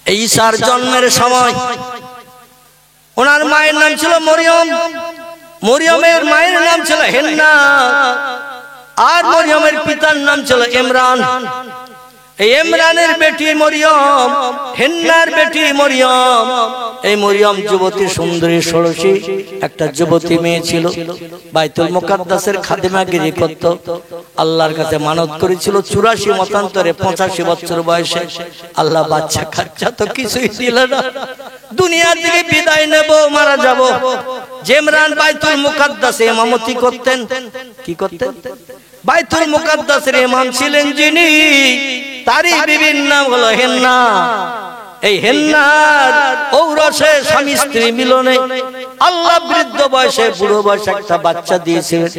ঈসার জন্মের সময় ওনার মায়ের নাম ছিল মরিয়ম, মরিয়মের মায়ের নাম ছিল হেন্না, আর মরিয়মের পিতার নাম ছিল ইমরান। এই ইমরানের বেটি মরিয়ম, হেন্নার বেটি মরিয়ম। এই মরিয়ম যুবতী, সুন্দরী, ষোড়শী একটা যুবতী মেয়ে ছিল। বাইতুল মুকাদ্দাসের খাদেমাগিরি করত। আল্লাহর কাছে মানত করেছিল 84 মতান্তরে 85 বছর বয়সে। আল্লাহ বাচ্চা কাচ্চা তো কিছুই দিল না। দুনিয়া থেকে বিদায় নেব, মারা যাব। ইমরান বাইতুল মুকাদ্দাসে ইমামতি করতেন। কি করতেন? বাইতুল মুকাদ্দাসের ইমাম ছিলেন যিনি, তারই বিবির নাম হলো হেন্না। এই হেন্নার ঔরসে স্বামী স্ত্রী মিলনে আল্লাহ বৃদ্ধ বয়সে, বুড়ো বয়সে একটা বাচ্চা দিয়েছিলেন।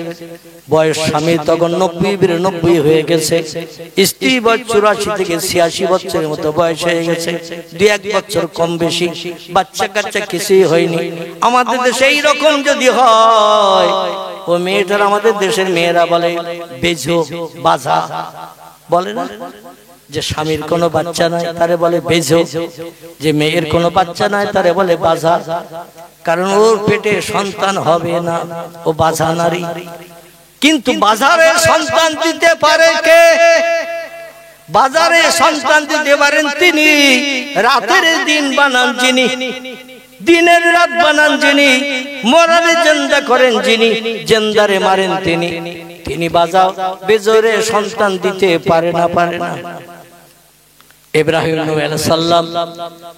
বয়স স্বামী তখন 90 হয়ে গেছে, স্ত্রী বয়স 84 থেকে 86 বছরের মতো বয়স হয়ে গেছে। 2-1 বছর কম বেশি, বাচ্চা কাচ্চা কিছুই হয়নি। আমাদের দেশে এইরকম যদি হয়, ও মেয়েটার, আমাদের দেশের মেয়েরা বলে বেজো, বাজা বলে না, যে স্বামীর কোনো বাচ্চা নাই তারে বলে বেজো, যে মেয়ের কোনো বাচ্চা নাই তারে বলে বাজা। কারণ ওর পেটে সন্তান হবে না, ও বাজা নারী। কিন্তু বাজারে সন্তান দিতে পারে কে? বাজারে সন্তান দিতে পারেন তিনি, রাতের দিন বানান যিনি, দিনের রাত বানান যিনি, মরারে জিন্দা করেন যিনি, জিন্দারে মারেন তিনি। তিনি বাজাও বেজোরে সন্তান দিতে পারে না, পারে না। ইব্রাহিম নবী আলাইহিস সালাম,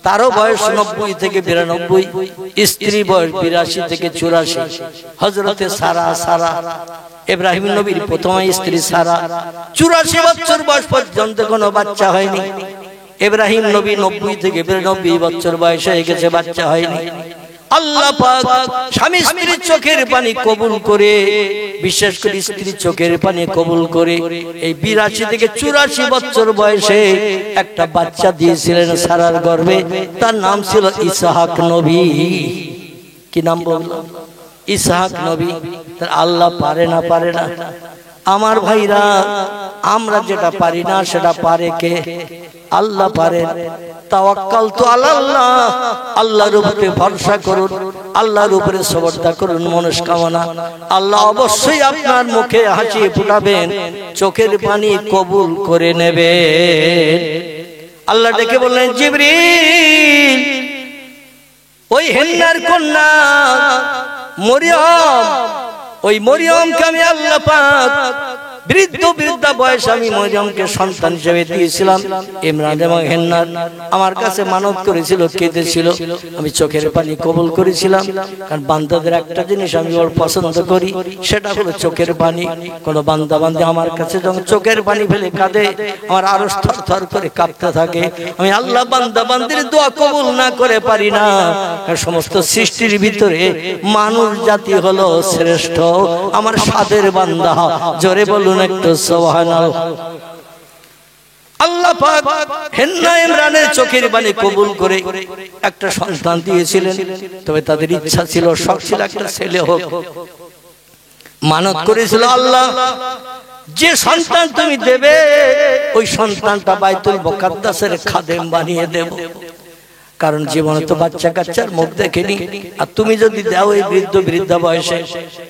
তারও বয়স 90 থেকে 92, স্ত্রী বয়স 82 থেকে 84। হযরতে সারা, ইব্রাহিম নবীর প্রথম স্ত্রী সারা, 84 বছর বয়স পর্যন্ত কোনো বাচ্চা হয়নি। ইব্রাহিম নবী 90 থেকে 92 বছর বয়স হয়ে গেছে, বাচ্চা হয়নি। আল্লাহ পাক স্বামী স্ত্রীর চোখের পানি কবুল করে, বিশেষ করে স্ত্রীর চোখের পানি কবুল করে এই 82 থেকে 84 বছর বয়সে একটা বাচ্চা দিয়েছিলেন সারার গর্ভে। তার নাম ছিল ইসহাক নবী। কি নাম বললাম? ইসহাক নবী। তার আল্লাহ পারে না, পারে না। আমার ভাইরা, আমরা যেটা পারি না সেটা পারে কে? আল্লাহ পারেন। তাওয়াক্কালতু আলাল্লাহ, আল্লাহর উপরে ভরসা করুন, আল্লাহর উপরে সবরতা করুন। মনস্কামনা আল্লাহ অবশ্যই আপনার মুখে হাসি ফুটাবেন, চোখের পানি কবুল করে নেবেন। আল্লাহ ডেকে বললেন, জিবরিল, ওই হেন্নার কন্যা মরিয়ম, ওই মরিয়মকে আমি আল্লাহ পাক বৃদ্ধা বয়স আমি মরিয়মকে সন্তান হিসেবে দিয়েছিলাম। ইমরান এবং হেন্নার আমার কাছে মানত করেছিল, কেঁদেছিল, আমি চোখের পানি কবুল করেছিলাম। কারণ বান্দাদের একটা জিনিস আমি ওর পছন্দ করি, সেটা হলো চোখের পানি। কোনো বান্দা বান্দা আমার কাছে যখন চোখের পানি ফেলে কাঁদে, আমার আরো থরথর করে কাঁপতে থাকে। আমি আল্লাহ বান্দা বান্দির দোয়া কবুল না করে পারি না। সমস্ত সৃষ্টির ভিতরে মানুষ জাতি হলো শ্রেষ্ঠ, আমার সাদের বান্দা। জোরে বলুন একটু সুবহানাল্লাহ। আল্লাহ পাক হেন্না ইমরানের চোখের পানি কবুল করে একটা সন্তান দিয়েছিলেন। তবে তাদের ইচ্ছা ছিল, শখ ছিল একটা ছেলে হোক। মানত করেছিল, আল্লাহ যে সন্তান তুমি দেবে, ওই সন্তানটা বাইতুল মুকাদ্দাসের খাদেম বানিয়ে দেব। কারণ জীবনে তো বাচ্চা কাচ্চার মুখ দেখেনি, আর তুমি যদি দাও এই বৃদ্ধা বয়সে,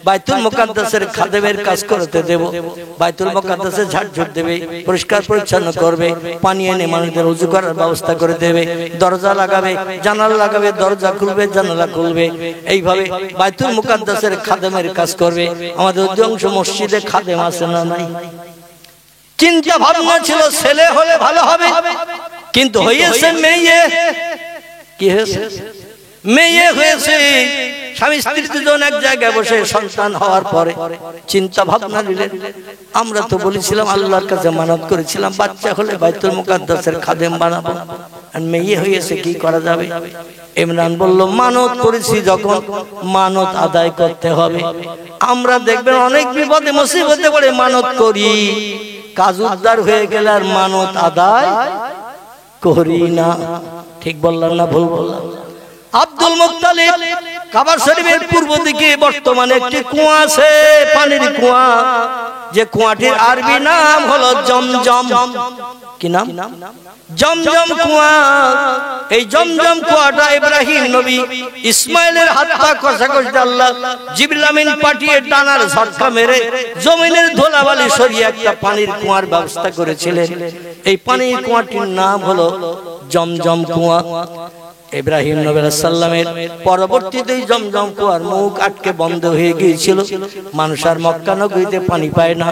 বাইতুল মুকাদ্দাসের খাদেমের কাজ করতে দেব। বাইতুল মুকাদ্দাসে ঝাড়ঝুট দেবে, পরিষ্কার পরিচ্ছন্ন করবে, পানি এনে মানুষদের ওযু করার ব্যবস্থা করে দেবে, দরজা লাগাবে, জানালা লাগাবে, দরজা খুলবে, জানালা খুলবে। এইভাবে বাইতুল মুকাদ্দাসের খাদেমের কাজ করবে। আমাদের অধিকাংশ মসজিদে খাদেম আছে না নাই? চিন্তা ভাবনা ছিল ছেলে হলে ভালো হবে, কিন্তু হয়েছে মেয়ে। কি হয়েছে? মেয়ে হয়েছে। স্বামী স্ত্রী দুজন এক জায়গায় বসে সন্তান হওয়ার পরে চিন্তা ভাবনা নিলেন। আমরা তো বলেছিলাম, আল্লাহর কাছে মানত করেছিলাম, বাচ্চা হলে বাইতুল মুকাদ্দাসের খাদেম বানাবো। আর মেয়ে হয়েছে, কি করা যাবে? ইমরান বলল, মানত করেছি যখন, মানত আদায় করতে হবে। আমরা দেখবেন অনেক বিপদে মুসিবতে পড়ে মানত করি, কাজ উদ্ধার হয়ে গেলে আর মানত আদায় করি না। ঠিক বললাম না ভুল বললাম? আব্দুল মুত্তালিব কাবা শরীফের পূর্ব দিকে বর্তমানে একটি কুয়া আছে, পানির কুয়া, যে কুয়াটির আরবি নাম হলো জমজম। কি নাম? জমজম কুয়া। এই জমজম কুয়াটা ইব্রাহিম নবী ইসমাইলের হাত পা কষাকষি আল্লাহ জিবরিল আমিন পাঠিয়ে ডানার ঝটকা মেরে জমিনের ধুলাবালি সরিয়ে একটা পানির কুয়ার ব্যবস্থা করেছিলেন। এই পানির কুয়াটির নাম হলো জমজম কুয়া। ইব্রাহিম নবী আলাইহিস সালামের পরবর্তীতে জমজম কুয়ার মুখ আটকে বন্ধ হয়ে গিয়েছিল, মানুষ আর মক্কা নগরীতে পানি পায় না।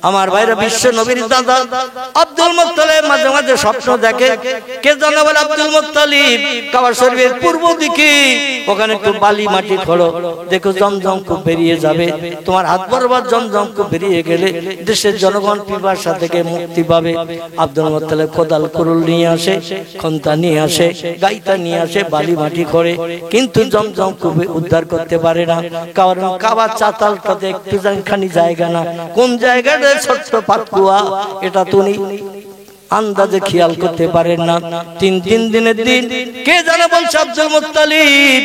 আমার ভাইরা, বিশ্ব নবীর দাদা আব্দুল মুত্তালিব মাঝে মাঝে স্বপ্ন দেখে। কে জানো বলে? আব্দুল মুত্তালিব কাবা শরীফের পূর্ব দিকে ওখানে একটু বালি মাটি খোঁড়ো, দেখো জমজম কূপ বেরিয়ে যাবে। তোমার হাত বরাবর জমজম কূপ বেরিয়ে গেলে দেশের জনগণ পিপাসা থেকে মুক্তি পাবে। আব্দুল মুত্তালিব কোদাল কুরুল নিয়ে আসে, খন্তা নিয়ে আসে, গাইতা নিয়ে আসে, বালি মাটি করে, কিন্তু জমজম কূপে উদ্ধার করতে পারে না। কারণ কাবা চাতালটাতে একটু খানি জায়গা না, কোন জায়গাটা ছোট্ট পাতকুয়া এটা তুমি আন্দাজে খেয়াল করতে পারেন না। তিন দিনের দিন কে জানে বলছে আব্দুল মুত্তালিব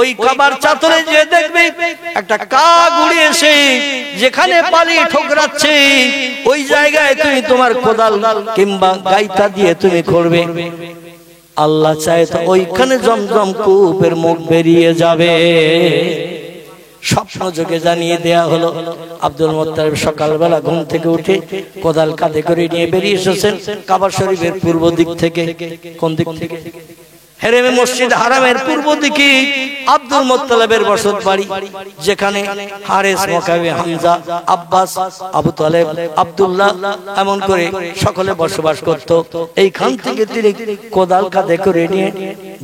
ওই কাবার চাতরে যে দেখবে একটা কাক উড়ে এসে যেখানে পানি ঠোকরাচ্ছে ওই জায়গায় তুমি তোমার কোদাল কিংবা গাইতা দিয়ে তুমি করবে। আল্লাহ চায় তো ওইখানে জমজম কূপের মুখ বেরিয়ে যাবে। স্বপ্ন যোগে জানিয়ে দেয়া হলো। আব্দুল মুত্তালিব সকালবেলা ঘুম থেকে উঠে কোদাল কাঁধে করে নিয়ে বেরিয়ে এসেছেন কাবা শরীফের পূর্ব দিক থেকে। কোন দিক থেকে? হেরেমে মসজিদ হারামের পূর্ব দিকে আব্দুল মুত্তালিবের বসত বাড়ি, যেখানে হারেস, মুকাবে, হামজা, আব্বাস, আবু তালেব, আব্দুল্লাহ এমন করে সকলে বসবাস করত। এইখান থেকে তিনি কোদাল কাঁধে করে নিয়ে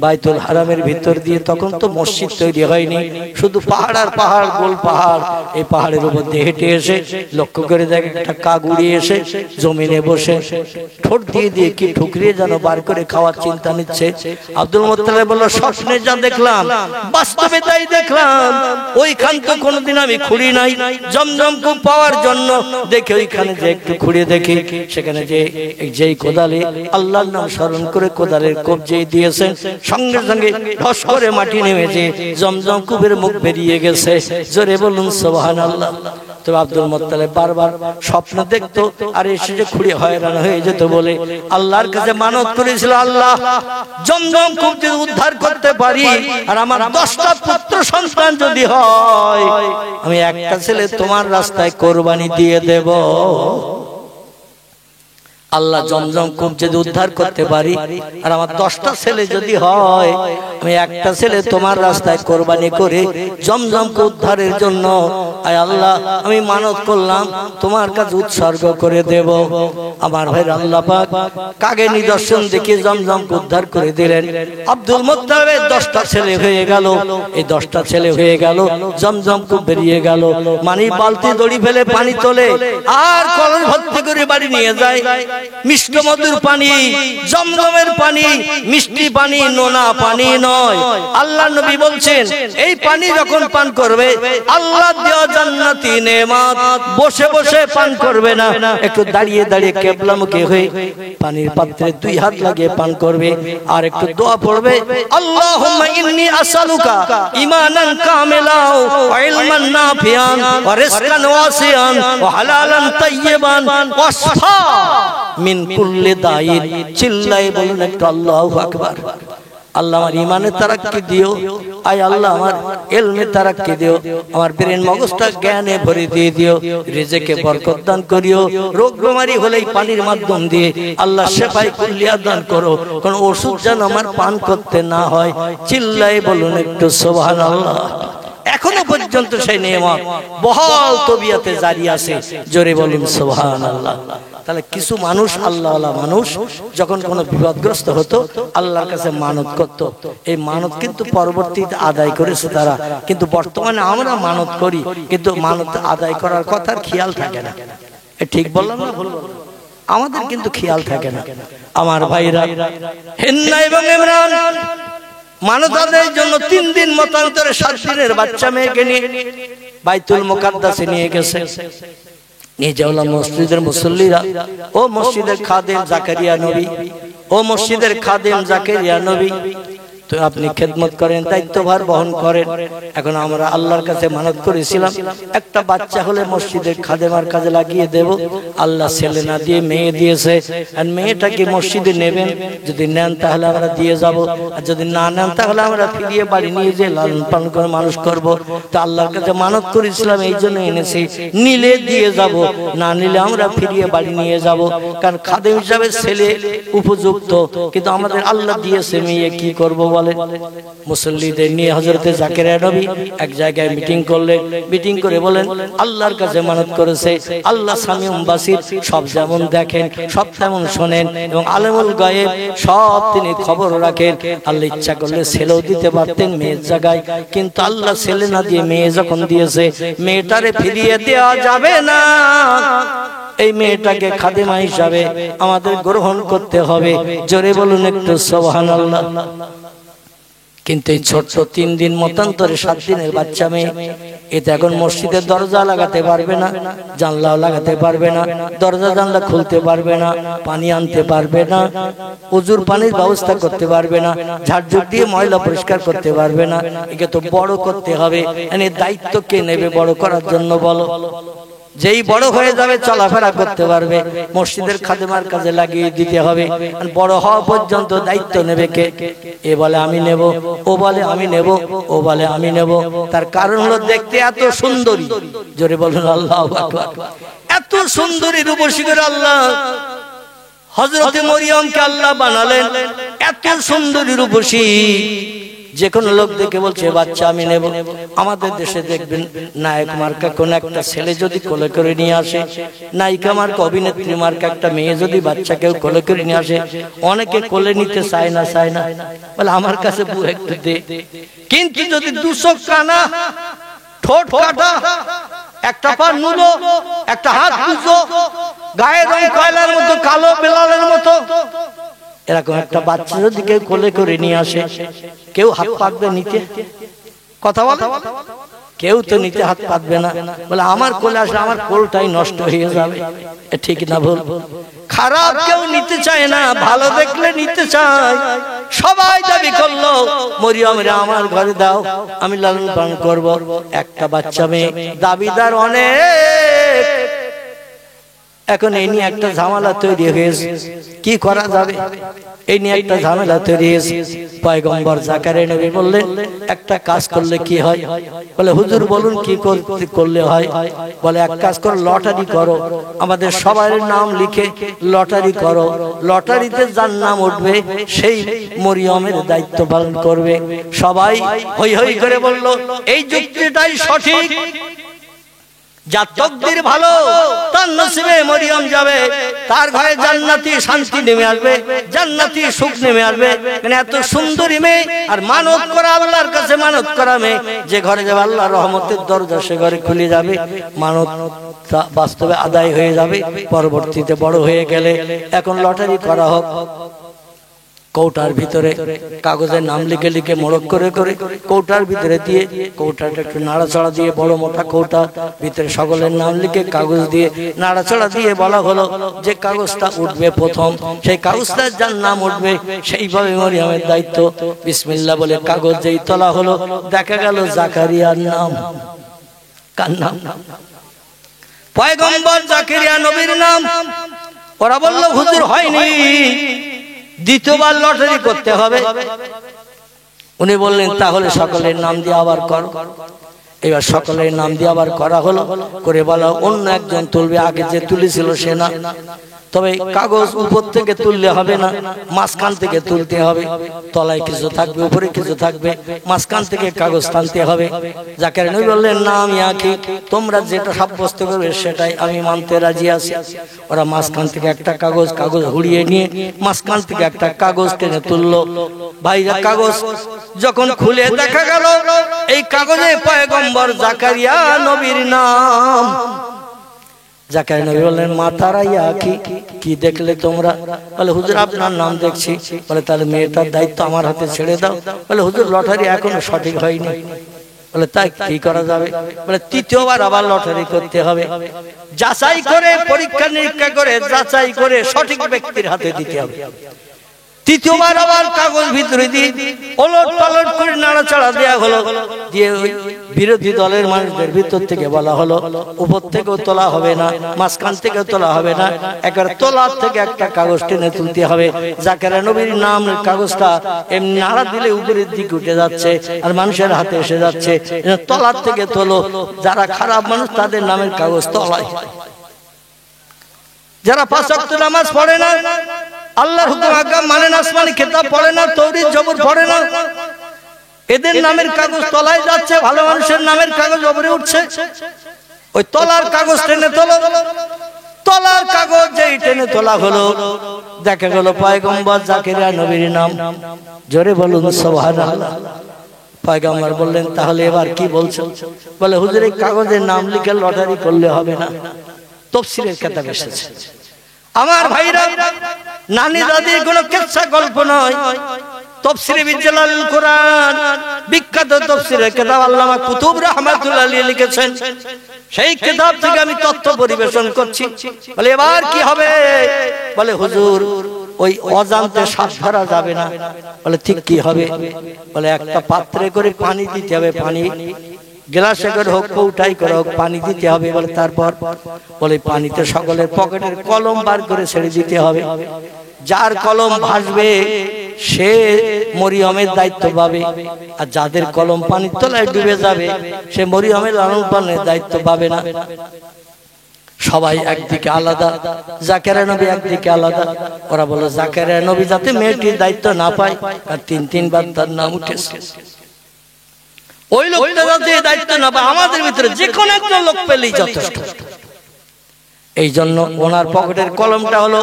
বাইতুল হারামের ভিতর দিয়ে, তখন তো মসজিদ তৈরি হয়নি, শুধু পাহাড় আর পাহাড়, গোল পাহাড়, এই পাহাড়ের উপর দিয়ে হেঁটে এসে লক্ষ্য করে দেখে একটা কাক উড়িয়ে এসে জমিনে বসে ঠোঁট দিয়ে দিয়ে কি ঠুকরিয়ে যেন বার করে খাওয়ার চিন্তা নিচ্ছে। আব্দুল মুত্তালিব বলল, স্বপ্নে যা দেখলাম বাস্তবে তাই দেখলাম। ওইখান তো কোনোদিন আমি খুঁড়ি নাই, জমজম কূপ পাওয়ার জন্য দেখে ওইখানে যে একটু খুঁড়ে দেখি, সেখানে যে যেই কোদালে আল্লাহর নাম স্মরণ করে কোদালের কোপ যেই দিয়েছেন, সঙ্গে সঙ্গে ধস করে মাটি নেমেছে, জমজম কূপের মুখ বেরিয়ে গেছে। জোরে বলুন সুবহানাল্লাহ। তো আব্দুল মুত্তালিব বারবার স্বপ্ন দেখতো আর এসে যে খুঁড়ে হয়রান হয়ে যেত বলে আল্লাহর কাছে মানত করেছিল, আল্লাহ জমজম কূপ যদি উদ্ধার করতে পারি আর আমার 10টা পুত্র সন্তান যদি হয়, আমি একটা ছেলে তোমার রাস্তায় কোরবানি দিয়ে দেব। আল্লাহ জমজম কূপ যদি উদ্ধার করতে পারি আর আমার 10টা ছেলে যদি হয়, আমি একটা ছেলে তোমার রাস্তায় কোরবানি করে জমজম কূপ উদ্ধারের জন্য আয় আল্লাহ আমি মানত করলাম তোমার কাছে উৎসর্গ করে দেব। আমার ভাই আল্লাহ পাক কাগে নিদর্শন দেখে জমজম কূপ উদ্ধার করে দিলেন। আব্দুল মুত্তালিবের 10টা ছেলে হয়ে গেল। এই 10টা ছেলে হয়ে গেল, জমজম কূপ বেরিয়ে গেল। মানে বালতি দড়ি ফেলে পানি তোলে আর কলস ভর্তি করে বাড়ি নিয়ে যায়। মিষ্ট মধুর পানি, জমজমের পানি, মিষ্টি পানি, নোনা পানি নয়। আল্লাহ নবী বলছেন এই পানি যখন পান করবে আল্লাহ দেওয়া জান্নাতি নেয়ামত, বসে বসে পান করবে না, একটু দাঁড়িয়ে দাঁড়িয়ে কিবলামুখী হয়ে পানির পাত্রে 2 হাত লাগিয়ে পান করবে আর একটু দোয়া পড়বে, আল্লাহুম্মা ইন্নী আসআলুকা ঈমানান কামিলাও ওয়া ইলমান নাফিআন ওয়া রিজকান ওয়াসিআন ওয়া হালালান তাইয়্যিবান ওয়া শিফা মিন কুল্লি দাইন। চিল্লায়ে বলুন একটু আল্লাহু আকবার। আল্লাহ আমার ইমানে তারাক্কি দিও, আয় আল্লাহ আমার ইলমে তারাক্কি দিও, আমার ব্রেন মগজটা জ্ঞানে ভরে দিয়ে দিও, রিজিকে বরকত দান করিও। রোগ বেমারি হলেই পানির মাধ্যম দিয়ে আল্লাহ শেফায়ে কুল্লিয়া দান করো, কোন ওষুধ যেন আমার পান করতে না হয়। চিল্লায়ে বলুন একটু সুবহানাল্লাহ। এখনো পর্যন্ত সেই নিয়ামত বহাল তবিয়তে জারি আছে। জোরে বলুন সুবহানাল্লাহ। তাহলে কিছু মানুষ আল্লাহওয়ালা মানুষ যখন কোনো বিপদগ্রস্ত হতো আল্লাহর কাছে মানত করত, এই মানত কিন্তু পরবর্তীতে আদায় করেছে তারা। কিন্তু বর্তমানে আমরা মানত করি কিন্তু মানত আদায় করার কথার খেয়াল থাকে না। ঠিক বললাম না ভুল বললাম? আমাদের কিন্তু খেয়াল থাকে না। আমার ভাইরা, হিন্না এবং ইমরান মানত আদায়ের জন্য 3 দিন মতান্তরে 7 দিনের বাচ্চা মেয়েকে নিয়ে বাইতুল মুকাদ্দাসে নিয়ে গেছে। নিয়ে যাওয়া মসজিদের মুসল্লিরা, ও মসজিদের খাদেম জাকারিয়া নবী, ও মসজিদের খাদেম জাকারিয়া নবী, তো আপনি খেদমত করেন, দায়িত্বভার বহন করেন। এখন আমরা আল্লাহর কাছে মানত করেছিলাম একটা বাচ্চা হলে মসজিদের খাদেমার কাজে লাগিয়ে দেব। আল্লাহ ছেলে না দিয়ে মেয়ে দিয়েছে, আর মেয়েটাকে মসজিদে নেবেন, যদি নেন তাহলে আমরা দিয়ে যাব, আর যদি না নেন তাহলে আমরা ফিরিয়ে বাড়ি নিয়ে যেয়ে লালন পালন করে মানুষ করব। তো আল্লাহর কাছে মানত করেছিলাম, এই জন্য এনেছি, নিলে দিয়ে যাব, না নিলে আমরা ফিরিয়ে বাড়ি নিয়ে যাব। কারণ খাদেম হিসাবে ছেলে উপযুক্ত, কিন্তু আমাদের আল্লাহ দিয়েছে মেয়ে, কি করব বলে। মুসল্লিদের নিয়ে হযরতে জাকেরিয়া নবী এক জায়গায় মিটিং করলেন। মিটিং করে বলেন আল্লাহর কাছে মানত করেছে, আল্লাহ সামিউম বাসির, সব যেমন দেখেন সব তেমন শোনেন, এবং আলেমুল গায়েব সব তিনি খবর রাখেন। আল্লাহ ইচ্ছা করলে ছেলেও দিতে পারতেন মেয়ের জায়গায়, কিন্তু আল্লাহ ছেলে না দিয়ে মেয়ে যখন দিয়েছে, মেয়েটারে ফিরিয়ে দেওয়া যাবে না। এই মেয়েটাকে খাদেমা হিসাবে আমাদের গ্রহণ করতে হবে। জোরে বলুন একটু সুবহানাল্লাহ। কিন্তু এই ছোট্ট 3 দিন মতান্তরে 7 দিনের বাচ্চা মেয়ে, এতে এখন মসজিদের দরজা লাগাতে পারবে না, জানলাও লাগাতে পারবে না, দরজা জানলা খুলতে পারবে না, পানি আনতে পারবে না, উজুর পানির ব্যবস্থা করতে পারবে না, ঝাড়ঝুড় দিয়ে ময়লা পরিষ্কার করতে পারবে না। একে তো বড় করতে হবে। মানে দায়িত্ব কে নেবে বড় করার জন্য বলো? যেই বড় হয়ে যাবে চলাফেরা করতে পারবে, মসজিদের খাদেমার কাজে লাগিয়ে দিতে হবে। বড় হওয়া পর্যন্ত দায়িত্ব নেবে কে? এ বলে আমি নেব, ও বলে আমি নেব, ও বলে আমি নেব। তার কারণ হলো দেখতে এত সুন্দরী। জোরে বলুন আল্লাহু আকবার। এত সুন্দরী রূপসী করে আল্লাহ হযরতে মরিয়মকে আল্লাহ বানালেন, এত সুন্দরী রূপসী। যে কোনো লোক দেখে বলছে বাচ্চা আমি নেব। আমাদের দেশে দেখবেন নায়ক মার্কা কোন একটা ছেলে যদি কোলে করে নিয়ে আসে, নায়িকা মার্কা অভিনেত্রী মার্কা একটা মেয়ে যদি বাচ্চাকেও কোলে করে নিয়ে আসে, অনেকে কোলে নিতে চায় না, বলে আমার কাছে বউ একটু দে। কিন্তু যদি 200 কানা, ঠোঁট কাটা, একটা পা নুলো, একটা হাত কুচো, গায়ের রং কয়লার মতো, কালো বেলালের মতো, এরকম একটা বাচ্চা যদি কেউ কোলে করে নিয়ে আসে, কেউ হাত পাতবে নিতে? কথা বল, কেউ তো নিতে হাত পাতবে না। বলে আমার কোলে আসলে আমার কোলটাই নষ্ট হয়ে যাবে। ঠিক না ভুল? খারাপ কেউ নিতে চায় না, ভালো দেখলে নিতে চায়। সবাই দাবি করলো মরিয়মের আমার ঘরে দাও, আমি লালন পালন করব। একটা বাচ্চা মেয়ে, দাবিদার অনেক। এখন এই নিয়ে একটা ঝামেলা তৈরি হয়েছে, কি করা যাবে? এই নিয়ে একটা ঝামেলা তৈরি হয়েছে। পয়গম্বর জাকারিয়া নবী বললেন একটা কাজ করলে কি হয়? বলে হুজুর বলুন কি করলে হয়? বলে এক কাজ করো, লটারি করো, আমাদের সবার নাম লিখে লটারি করো, লটারিতে যার নাম উঠবে সেই মরিয়মের দায়িত্ব পালন করবে। সবাই হই হই করে বলল এই যুক্তিটাই সঠিক, যার তকদির ভালো তার নসিবে মরিয়ম যাবে, তার ঘরে জান্নাতি শান্তি নেমে আসবে, জান্নাতি সুখ নেমে আসবে। মানে এত সুন্দরী মেয়ে, আর মানত করা, আল্লাহর কাছে মানত করা মেয়ে, যে ঘরে যাবে আল্লাহর রহমতের দরজা সে ঘরে খুলে যাবে, মানত বাস্তবে আদায় হয়ে যাবে। পরবর্তীতে বড় হয়ে গেলে এখন লটারি করা হোক, কৌটার ভিতরে কাগজের নাম লিখে লিখে মোড়ক করে করে কৌটার ভিতরে দিয়ে, কৌটাটা একটু নাড়াচড়া দিয়ে, বড় মোটা কৌটা ভিতরে সকলের নাম লিখে কাগজ দিয়ে নাড়াচড়া দিয়ে বলা হলো যে কাগজটা উঠবে প্রথম, সেই কাগজটা যার নাম উঠবে সেইভাবে মরিয়মের দায়িত্ব। বিসমিল্লাহ বলে কাগজ যেই তোলা হলো, দেখা গেল জাকারিয়ার নাম। কার নাম? পয়গম্বর জাকারিয়া নবীর নাম। ওরা বলল হুজুর হয়নি, দ্বিতীয়বার লটারি করতে হবে। উনি বললেন তাহলে সকলের নাম দিয়ে আবার করো। এবার সকলের নাম দিয়ে আবার করা হলো, করে বলা অন্য একজন তুলবে, আগে যে তুলেছিল সে না। তবে কাগজ উপর থেকে তুললে হবে না, মাঝখান থেকে তুলতে হবে। তলায় কিছু থাকবে, উপরে কিছু থাকবে, মাঝখান থেকে কাগজ টানতে হবে। জাকারিয়া নবী বললেন না আমি আঁকি, তোমরা যেটা সাব্যস্ত করবে সেটাই আমি মানতে রাজি আছি। ওরা মাঝখান থেকে একটা কাগজ হুড়িয়ে নিয়ে মাঝখান থেকে একটা কাগজ টেনে তুললো। ভাইরা কাগজ যখন খুলে দেখা গেল এই কাগজে পয়গম্বর জাকারিয়া নবীর নাম। জাকারিয়া নবী বললেন মাতারাইয়া কি দেখলে তোমরা? বলে হুজুর আপনার নাম দেখছি। বলে তাহলে মেয়েটার দায়িত্ব আমার হাতে ছেড়ে দাও। বলে হুজুর লটারি এখনো সঠিক হয়নি। বলে তাই কি করা যাবে? বলে তৃতীয়বার আবার লটারি করতে হবে, যাচাই করে, পরীক্ষা নিরীক্ষা করে যাচাই করে সঠিক ব্যক্তির হাতে দিতে হবে। তৃতীয়বার আবার কাগজ ভিতরে দিয়ে ওলট পালট করে নাড়াচাড়া দেয়া হলো, দিয়ে ওই বিরোধী দলের মানুষদের ভিতর থেকে বলা হলো উপর থেকেও তোলা হবে না, মাঝখান থেকেও তোলা হবে না, একেবারে তোলার থেকে একটা কাগজ টেনে তুলতে হবে। জাকেরিয়া নবীর নামের কাগজটা এমনি নাড়া দিলে উপরের দিকে উঠে যাচ্ছে আর মানুষের হাতে এসে যাচ্ছে, তলার থেকে তোলো। যারা খারাপ মানুষ তাদের নামের কাগজ তলায়, যারা 5 ওয়াক্ত নামাজ পড়ে না, আল্লাহর হুকুম আজ্ঞা মানে না, আসমানি কিতাব পড়ে না, তৌরিত জবর পড়ে না, এদের নামের কাগজ তলায় যাচ্ছে, ভালো মানুষের নামের কাগজ উপরে উঠছে। ওই তলার কাগজ টেনে তোলো। তলার কাগজ যেই টেনে তোলা হলো, দেখা গেল পয়গম্বর জাকেরিয়া নবীর নাম। জোরে বলুন সুবহানাল্লাহ। পয়গম্বর বললেন তাহলে এবার কি বলছো? বলে হুজুর এই কাগজের নাম লিখে লটারি করলে হবে না, তাফসীরের কিতাব এসেছে। আমার ভাইরা, নানি দাদির কোনো কিচ্ছা গল্প নয়, তাফসীরে বিজালাল কোরআন বিখ্যাত তাফসীরের কিতাব আল্লামা কুতুব রাহমাতুল্লাহ আলাইহি লিখেছেন। সেই কিতাব থেকে আমি তথ্য পরিবেশন করছি। বলে এবার কি হবে? বলে হুজুর ওই অজান্তে শ্বাস ধরা যাবে না। বলে ঠিক কি হবে? বলে একটা পাত্রে করে পানি দিতে হবে, পানি গ্লাসে করে হোক, কৌটাই করে হোক, পানি দিতে হবে। বলে তারপর? বলে পানিতে সকলের পকেটের কলম বার করে ছেড়ে দিতে হবে। যার কলম ভাসবে সে মরিয়মের দায়িত্ব পাবে, আর যাদের কলম পানির তলায় ডুবে যাবে সে মরিয়মের লালন পালনের দায়িত্ব পাবে না। সবাই একদিকে আলাদা, জাকেরিয়া নবী একদিকে আলাদা। ওরা বলে জাকেরিয়া নবী যাতে মেয়েটির দায়িত্ব না পায়, আর 3-3 বার তার নাম উঠেছে। ওই লোকটা যাতে দায়িত্ব না পায়, আমাদের ভিতরে যে কোনো একটা লোক পেলেই যথেষ্ট। এই জন্য ওনার পকেটের কলমটা হলো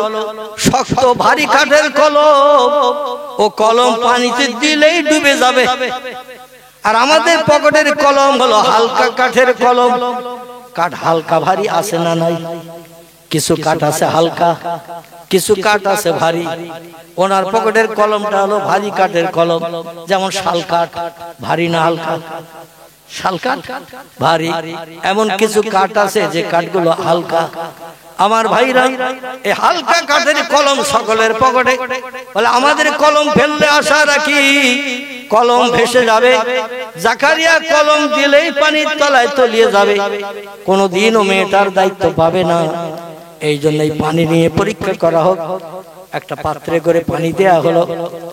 শক্ত ভারী কাঠের কলম, ও কলম পানিতে দিলেই ডুবে যাবে। আর আমাদের পকেটের কলম হলো হালকা কাঠের কলম। কাঠ হালকা ভারী আছে না নাই? কিছু কাঠ আছে হালকা, কিছু কাঠ আছে ভারী। ওনার পকেটের কলমটা হলো ভারী কাঠের কলম, যেমন শাল কাঠ। ভারী না হালকা? শাল কাঠ ভারী। এমন কিছু কাঠ আছে যে কাঠগুলো হালকা। আমার ভাইরা, এই হালকা কাঠের কলম সকলের পকেটে। বলে আমাদের কলম ফেললে আশা রাখি কলম ভেসে যাবে। জাকারিয়া কলম দিলেই পানির তলায় তলিয়ে যাবে, কোনদিনও মেয়েটার দায়িত্ব পাবে না। এই জন্যই পানি নিয়ে পরীক্ষা করা হোক। একটা পাত্রে করে পানি দেয়া হলো,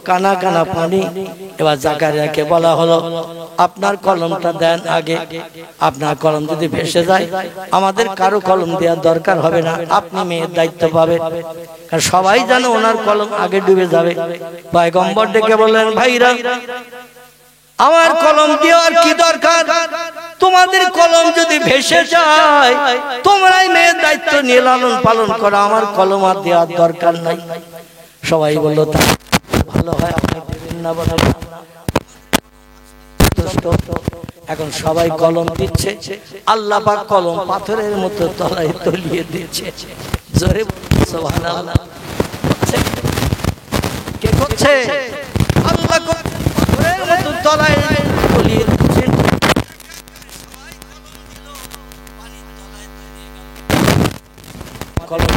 কানা কানা পানি। এবার জাকারিয়াকে বলা হলো আপনার কলমটা দেন আগে, আপনার কলম যদি ভেসে যায় আমাদের কারো কলম দেওয়ার দরকার হবে না, আপনি মেয়ের দায়িত্ব পাবেন। কারণ সবাই জানে ওনার কলম আগে ডুবে যাবে। পয়গম্বর ডেকে বললেন ভাইরা, আমার কলম দেওয়ার কি দরকার? তোমাদের কলম যদি ভেসে যায় তোমরাই মেয়ের দায়িত্ব নিয়ে লালন পালন করো, আমার কলম আর দেওয়ার দরকার নাই। সবাই বলল তা ভালো হয়, আপনি দেবেন না বলে। এখন সবাই কলম দিচ্ছে, আল্লাহ পাক কলম পাথরের মতো তলায় তলিয়ে দিচ্ছে। জোরে সুবহানাল্লাহ। কে করছে? আল্লাহ পাথরের মতো তলায় তলিয়ে দিচ্ছে। কলম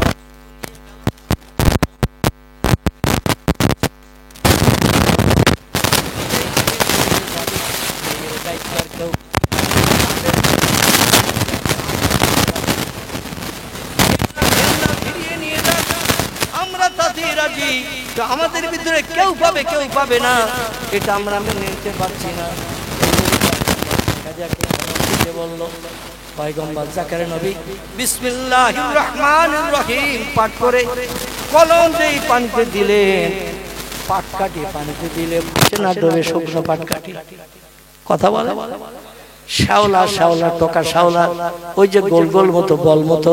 আমাদের ভিতরে কেউ পাবে কেউ পাবে না, এটা আমরা মেনে নিতে পারছি না। বলল পয়গম্বর জাকারিয়া নবী বিসমিল্লাহির রহমানির রহিম পাঠ করে কলম যেই পানিতে দিলেন, পাটকাঠি পানিতে দিলে ভাসে না ডোবে, শুকনো পাটকাঠি। কথা বলে শ্যাওলা, শ্যাওলা টোকা শ্যাওলা, ওই যে গোল গোল মতো বল মতো,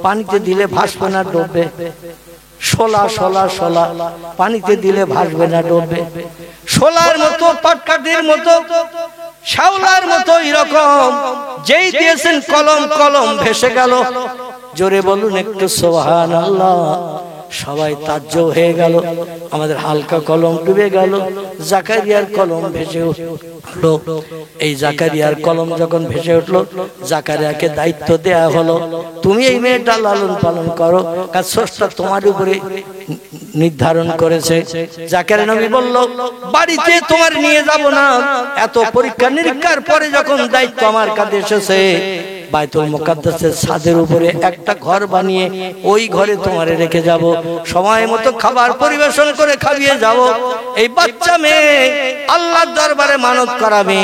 পানিতে দিলে ভাসবে না ডুববে। শোলা শোলা শোলা, পানিতে দিলে ভাসবে না ডুববে। শোলার মতো, পাটকাঠির মতো, শ্যাওলার মতো এরকম যেই দিয়েছেন কলম, কলম ভেসে গেল। জোরে বলুন একটু সুবহানাল্লাহ। সবাই তাজ্জব হয়ে গেল, আমাদের হালকা কলম ডুবে গেল, জাকারিয়ার কলম ভেসে উঠলো। এই জাকারিয়ার কলম যখন ভেসে উঠলো, জাকারিয়াকে দায়িত্ব দেয়া হলো তুমি এই মেয়েটা লালন পালন করো, কারণ স্রষ্টা তোমার উপরে নির্ধারণ করেছে। জাকারিয়া নবী বলল, বাড়িতে তোমার নিয়ে যাব না, এত পরীক্ষা নিরীক্ষার পরে যখন দায়িত্ব আমার কাছে এসেছে, বাইতুল মুকাদ্দাসের ছাদের উপরে একটা ঘর বানিয়ে ওই ঘরে তোমারে রেখে যাব, সময় মতো খাবার পরিবেশন করে খাইয়ে যাব। এই বাচ্চা মেয়ে আল্লাহর দরবারে মানত করাবে,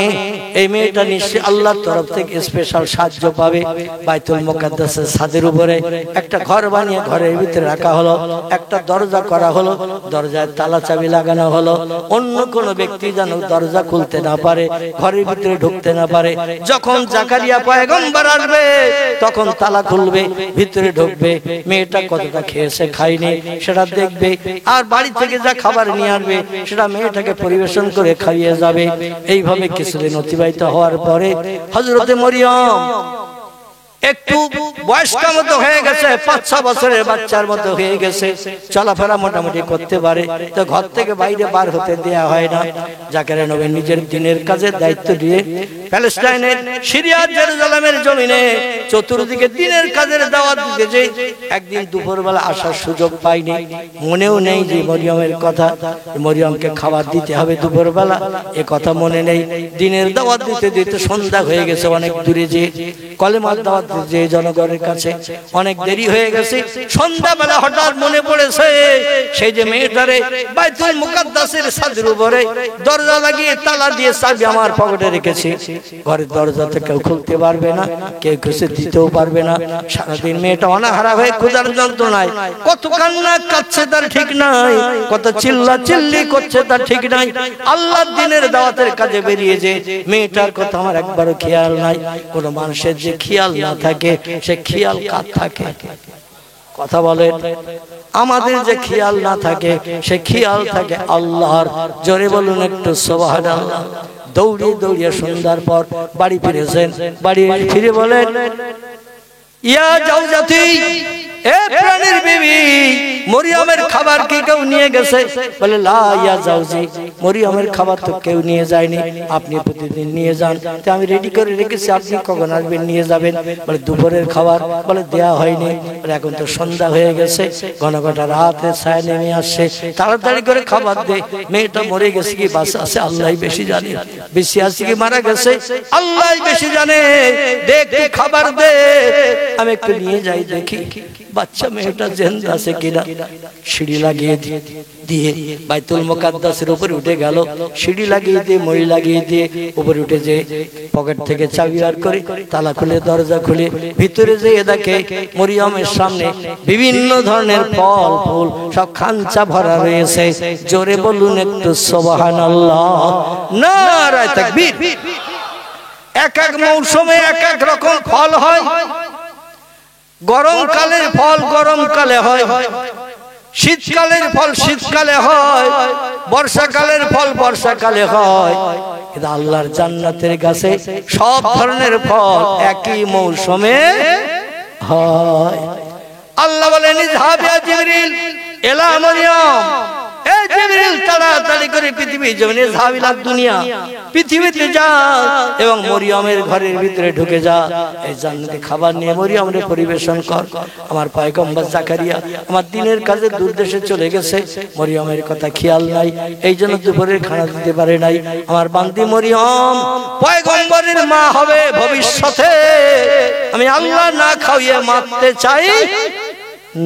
এই মেয়েটা নিশ্চয়ই আল্লাহর তরফ থেকে স্পেশাল সাহায্য পাবে। বাইতুল মুকাদ্দাসের ছাদের উপরে একটা ঘর বানিয়ে ঘরের ভিতরে রাখা হলো, একটা দরজা করা হলো, দরজায় তালা চাবি লাগানো হলো, অন্য কোনো ব্যক্তি যেন দরজা খুলতে না পারে, ঘরের ভিতরে ঢুকতে না পারে। যখন জাকারিয়া পয়গম্বর আসবে তখন তালা খুলবে, ভিতরে ঢুকবে, মেয়েটা কতটা খেয়েছে খায়নি সেটা দেখবে, আর বাড়ি থেকে যা খাবার নিয়ে আসবে সেটা মেয়েটাকে পরিবেশন করে খাইয়ে যাবে। এইভাবে কিছুদিন অতিবাহিত হওয়ার পরে হযরতে মরিয়ম একটু বয়স্ক মতো হয়ে গেছে, 5-6 বছরের বাচ্চার মতো হয়ে গেছে, চলাফেরা মোটামুটি করতে পারে, তো ঘর থেকে বাইরে বার হতে দেয়া হয় না। জাকারিয়া নবী নিজের দিনের কাজের দায়িত্ব দিয়ে প্যালেস্টাইনের সিরিয়ার জেরুজালেমের জমিনে চতুর্দিকে দিনের কাজের দাওয়াত দিতে, একদিন দুপুরবেলা আসার সুযোগ পাইনি, মনেও নেই যে মরিয়মের কথা, মরিয়মকে খাবার দিতে হবে দুপুরবেলা, এ কথা মনে নেই। দিনের দাওয়াত দিতে দিতে সন্ধ্যা হয়ে গেছে, অনেক দূরে যে কলেমার দাওয়াত যে জনগণের কাছে অনেক দেরি হয়ে গেছে। সন্ধ্যাবেলা হঠাৎ মনে পড়েছে সেই যে মেয়েটারে বাইতুল মুকাদ্দাসের ছাদের উপরে দরজা লাগিয়ে তালা দিয়ে চাবি আমার পকেটে রেখেছি, ঘরের দরজা তো কেউ খুলতে পারবে না, কেউ কিছু দিতেও পারবে না। সারাদিন মেয়েটা অনাহারা হয়ে ক্ষুধার যন্ত্রণায় কত কান্না কাঁদছে তার ঠিক নাই, কত চিল্লা চিল্লি করছে তার ঠিক নাই। আল্লাহর দিনের দাওয়াতের কাজে বেরিয়েছে, মেয়েটার কথা আমার একবারও খেয়াল নাই। কোন মানুষের যে খেয়াল না থাকে সে খেয়াল কার থাকে? কথা বলেন, আমাদের যে খেয়াল না থাকে সে খেয়াল থাকে আল্লাহর। জোরে বলুন একটু সুবহানাল্লাহ। দৌড়িয়ে দৌড়িয়ে সন্ধ্যার পর বাড়ি ফিরেছেন, বাড়ি ফিরে বলেন, ইয়া জাওজাতি, এ প্রাণের বিবি, মরিয়মের খাবার কি কেউ নিয়ে গেছে? বলে, লা ইয়া জাওজি, মরিয়মের খাবার তো কেউ নিয়ে যায়নি, আপনি প্রতিদিন নিয়ে যান, তো আমি রেডি করে রেখেছি, আপনি কখন আসবেন নিয়ে যাবেন? বলে, দুপুরের খাবার? বলে, দেয়া হয়নি। বলে, এখন তো সন্ধ্যা হয়ে গেছে, ঘন ঘন রাতে ছায়া নেমে আসছে, তাড়াতাড়ি করে খাবার দে। মেয়েটা মরে গেছে কি বাঁচা আছে আল্লাহই বেশি জানে, বেশি আছে কি মারা গেছে আল্লাহই বেশি জানে, দেখ খাবার দে, আমি একটু নিয়ে যাই দেখি বাচ্চা মেয়েটা জিন্দা আছে কিনা। সিঁড়ি লাগিয়ে দিয়ে বাইতুল মুকাদ্দাসের উপরে উঠে গেল, সিঁড়ি লাগিয়ে দিয়ে মই লাগিয়ে দিয়ে উপরে উঠে যে পকেট থেকে চাবি বার করে তালা খুলে দরজা খুলে ভিতরে যেয়ে দেখে মরিয়মের সামনে বিভিন্ন ধরনের ফল ফুল সব খাঞ্চা ভরা রয়েছে। জোরে বলুন একটু সুবহানাল্লাহ, নারায়ে তাকবীর। এক এক মৌসুমে এক এক রকম ফল হয়। গরমকালের ফল গরমকালে হয়, শীতকালের ফল শীতকালে হয়, বর্ষাকালের ফল বর্ষাকালে হয়। কিন্তু আল্লাহর জান্নাতের কাছে সব ধরনের ফল একই মৌসুমে হয়। আল্লাহ বলেন, ইযহাব ইয়া জিবরিল ইলা মরিয়ম, এ জিবরিল তাড়াতাড়ি করে পৃথিবী জমিনে যাবিলা দুনিয়া, পৃথিবীতে যা এবং মরিয়মের ঘরের ভিতরে ঢুকে যা, এই জান্নাতে খাবার নিয়ে মরিয়মরে পরিবেশন কর। আমার পয়গম্বর জাকারিয়া আমার দিনের কাজে দূর দেশে চলে গেছে, মরিয়মের কথা খেয়াল নাই, এই জন্য দুপুরের খানা দিতে পারে নাই। আমার বান্দি মরিয়ম পয়গম্বরের মা হবে ভবিষ্যতে, আমি আল্লাহ না খাওয়িয়ে মারতে চাই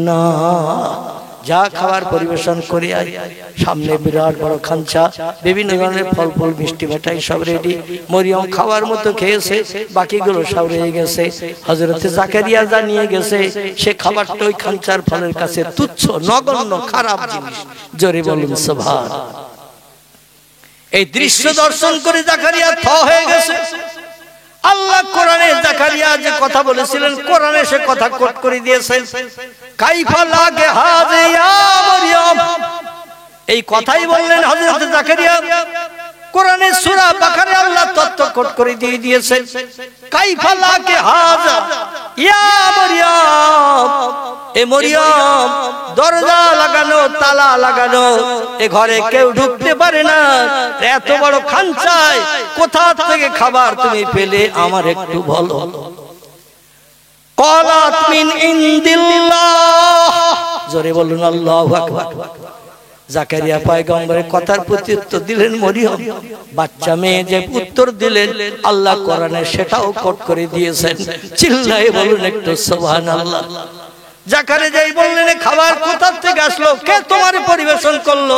না। যা খাবার পরিবেশন করে আয়। সামনে বিরাট বড় খাঞ্চা, বিভিন্ন ধরনের ফল ফুল মিষ্টি মিঠাই সব রেডি। মরিয়ম খাওয়ার মতো খেয়েছে, বাকিগুলো সব রয়ে গেছে। হযরতে জাকারিয়া যা নিয়ে গেছে সে খাবারটা ওই খাঞ্চার ফলের কাছে তুচ্ছ, নগণ্য, খারাপ জিনিস। জোরে বলুন সুবহান। এই দৃশ্য দর্শন করে জাকারিয়া থ হয়ে গেছে। আল্লাহ কোরআনে জাকারিয়া যে কথা বলেছিলেন কোরআনে সে কথা কোট করে দিয়েছেন, কাইফা লাগে হাযা ইয়া মরিয়ম, এই কথাই বললেন হযরত জাকারিয়া। কোরআনে সূরা বাকারে আল্লাহ তত্ত্ব কোট করে দিয়ে দিয়েছেন, কাইফা লাগে হাযা ইয়া মরিয়ম, এ মরিয়ম দরজা লাগানো তালা লাগানো, এ ঘরে কেউ ঢুকতে পারে না, এত বড় খাঞ্চায় কোথা থেকে খাবার তুমি পেলে আমার একটু বলো। ক্বালাত মিন ইনদিল্লাহ, জোরে বলুন আল্লাহু আকবার। জাকারিয়া পয়গম্বরের কথার প্রতি উত্তর দিলেন মরিয়ম। বাচ্চা মেয়ে যে উত্তর দিলেন আল্লাহ কোরআনে সেটাও কোট করে দিয়েছেন। চিল্লায়ে বলুন একটু সুবহানাল্লাহ। জাকারিয়া যাই বললেন খাবার কোথা থেকে আসলো, কে তোমার পরিবেশন করলো,